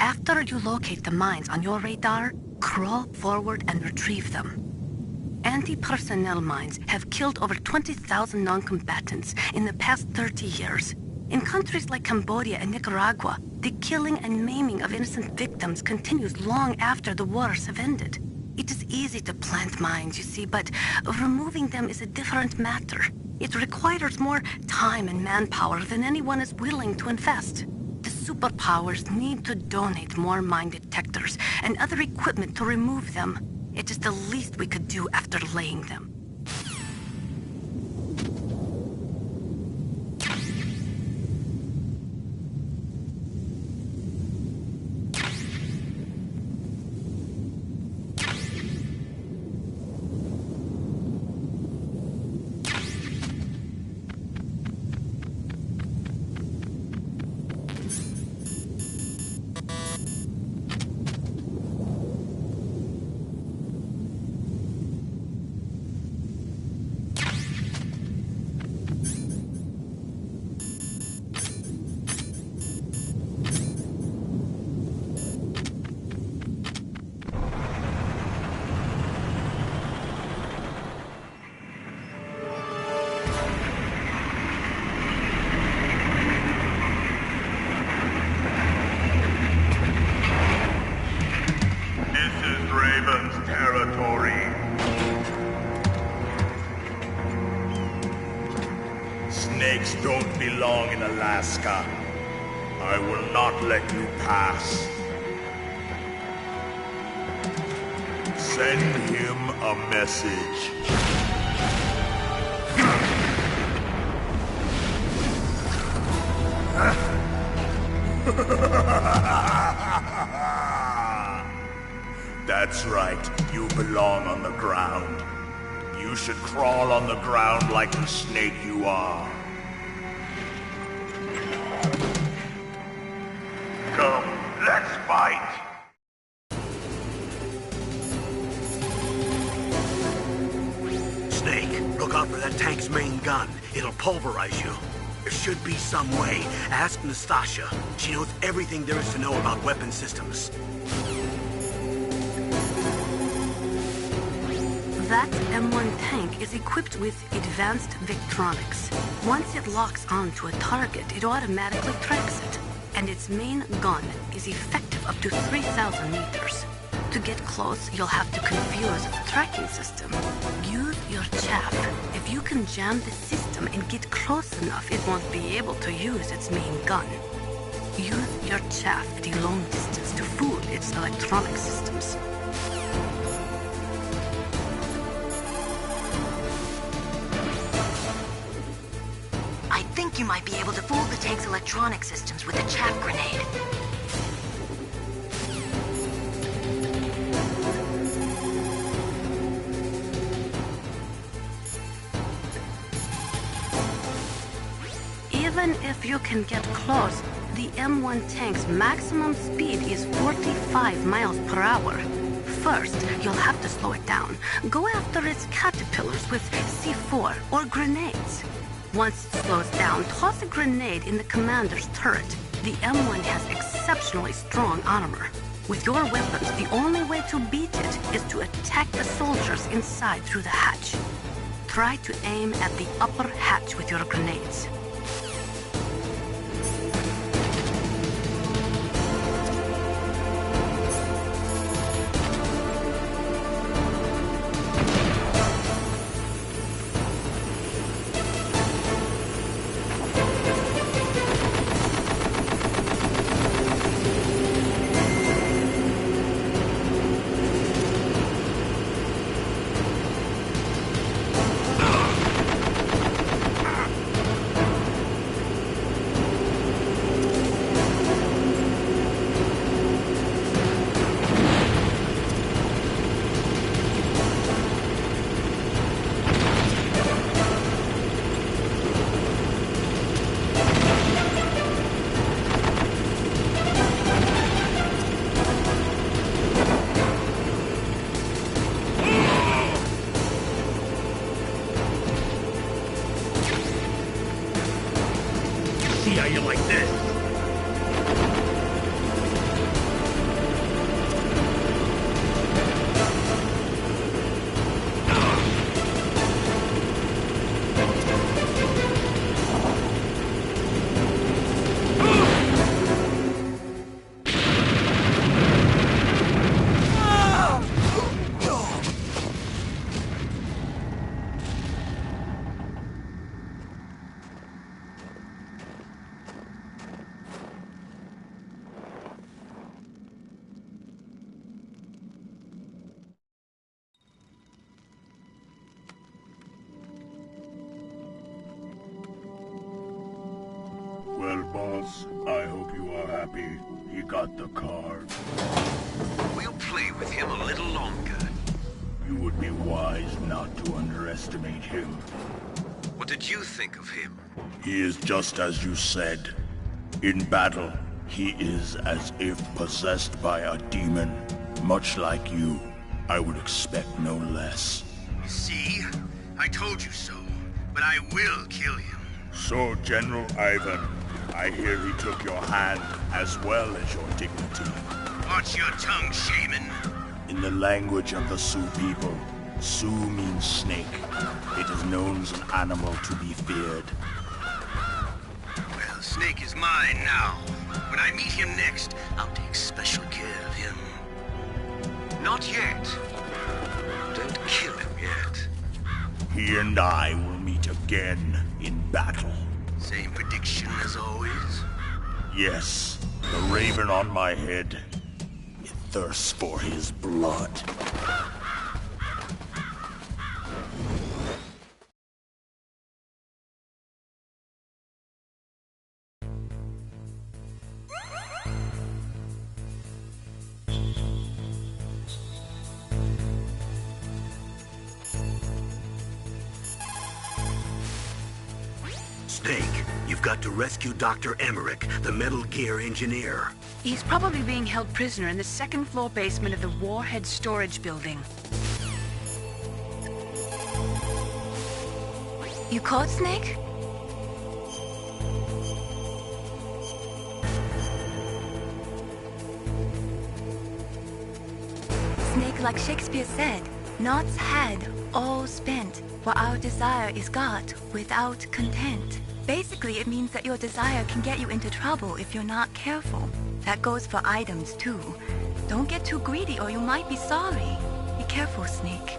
After you locate the mines on your radar, crawl forward and retrieve them. Anti-personnel mines have killed over 20,000 non-combatants in the past 30 years. In countries like Cambodia and Nicaragua, the killing and maiming of innocent victims continues long after the wars have ended. It is easy to plant mines, you see, but removing them is a different matter. It requires more time and manpower than anyone is willing to invest. The superpowers need to donate more mine detectors and other equipment to remove them. It is the least we could do after laying them. Snakes don't belong in Alaska. I will not let you pass. Send him a message. That's right, you belong on the ground. You should crawl on the ground like the snake you are. Come, let's fight! Snake, look out for that tank's main gun. It'll pulverize you. There should be some way. Ask Nastasha. She knows everything there is to know about weapon systems. That M1 tank is equipped with advanced Victronics. Once it locks onto a target, it automatically tracks it. And its main gun is effective up to 3,000 meters. To get close, you'll have to confuse its tracking system. Use your chaff. If you can jam the system and get close enough, it won't be able to use its main gun. Use your chaff at a long distance to fool its electronic systems. I think you might be able to fool the tank's electronic systems with a chaff grenade. Even if you can get close, the M1 tank's maximum speed is 45 miles per hour. First, you'll have to slow it down. Go after its caterpillars with C4 or grenades. Once it slows down, toss a grenade in the commander's turret. The M1 has exceptionally strong armor. With your weapons, the only way to beat it is to attack the soldiers inside through the hatch. Try to aim at the upper hatch with your grenades. see how you like this. Well, boss, I hope you are happy. He got the card. We'll play with him a little longer. You would be wise not to underestimate him. What did you think of him? He is just as you said. In battle, he is as if possessed by a demon. Much like you, I would expect no less. See? I told you so. But I will kill him. So, General Ivan, I hear he took your hand as well as your dignity. Watch your tongue, shaman. In the language of the Sioux people, Sioux means snake. It is known as an animal to be feared. Well, Snake is mine now. When I meet him next, I'll take special care of him. Not yet. Don't kill him yet. He and I will meet again in battle. Same prediction as always? Yes, the raven on my head. It thirsts for his blood. Snake, you've got to rescue Dr. Emmerich, the Metal Gear engineer. He's probably being held prisoner in the second-floor basement of the Warhead Storage Building. You called Snake? Snake, like Shakespeare said, naught's had, all spent, while our desire is got without content. Basically, it means that your desire can get you into trouble if you're not careful. That goes for items, too. Don't get too greedy or you might be sorry. Be careful, Snake.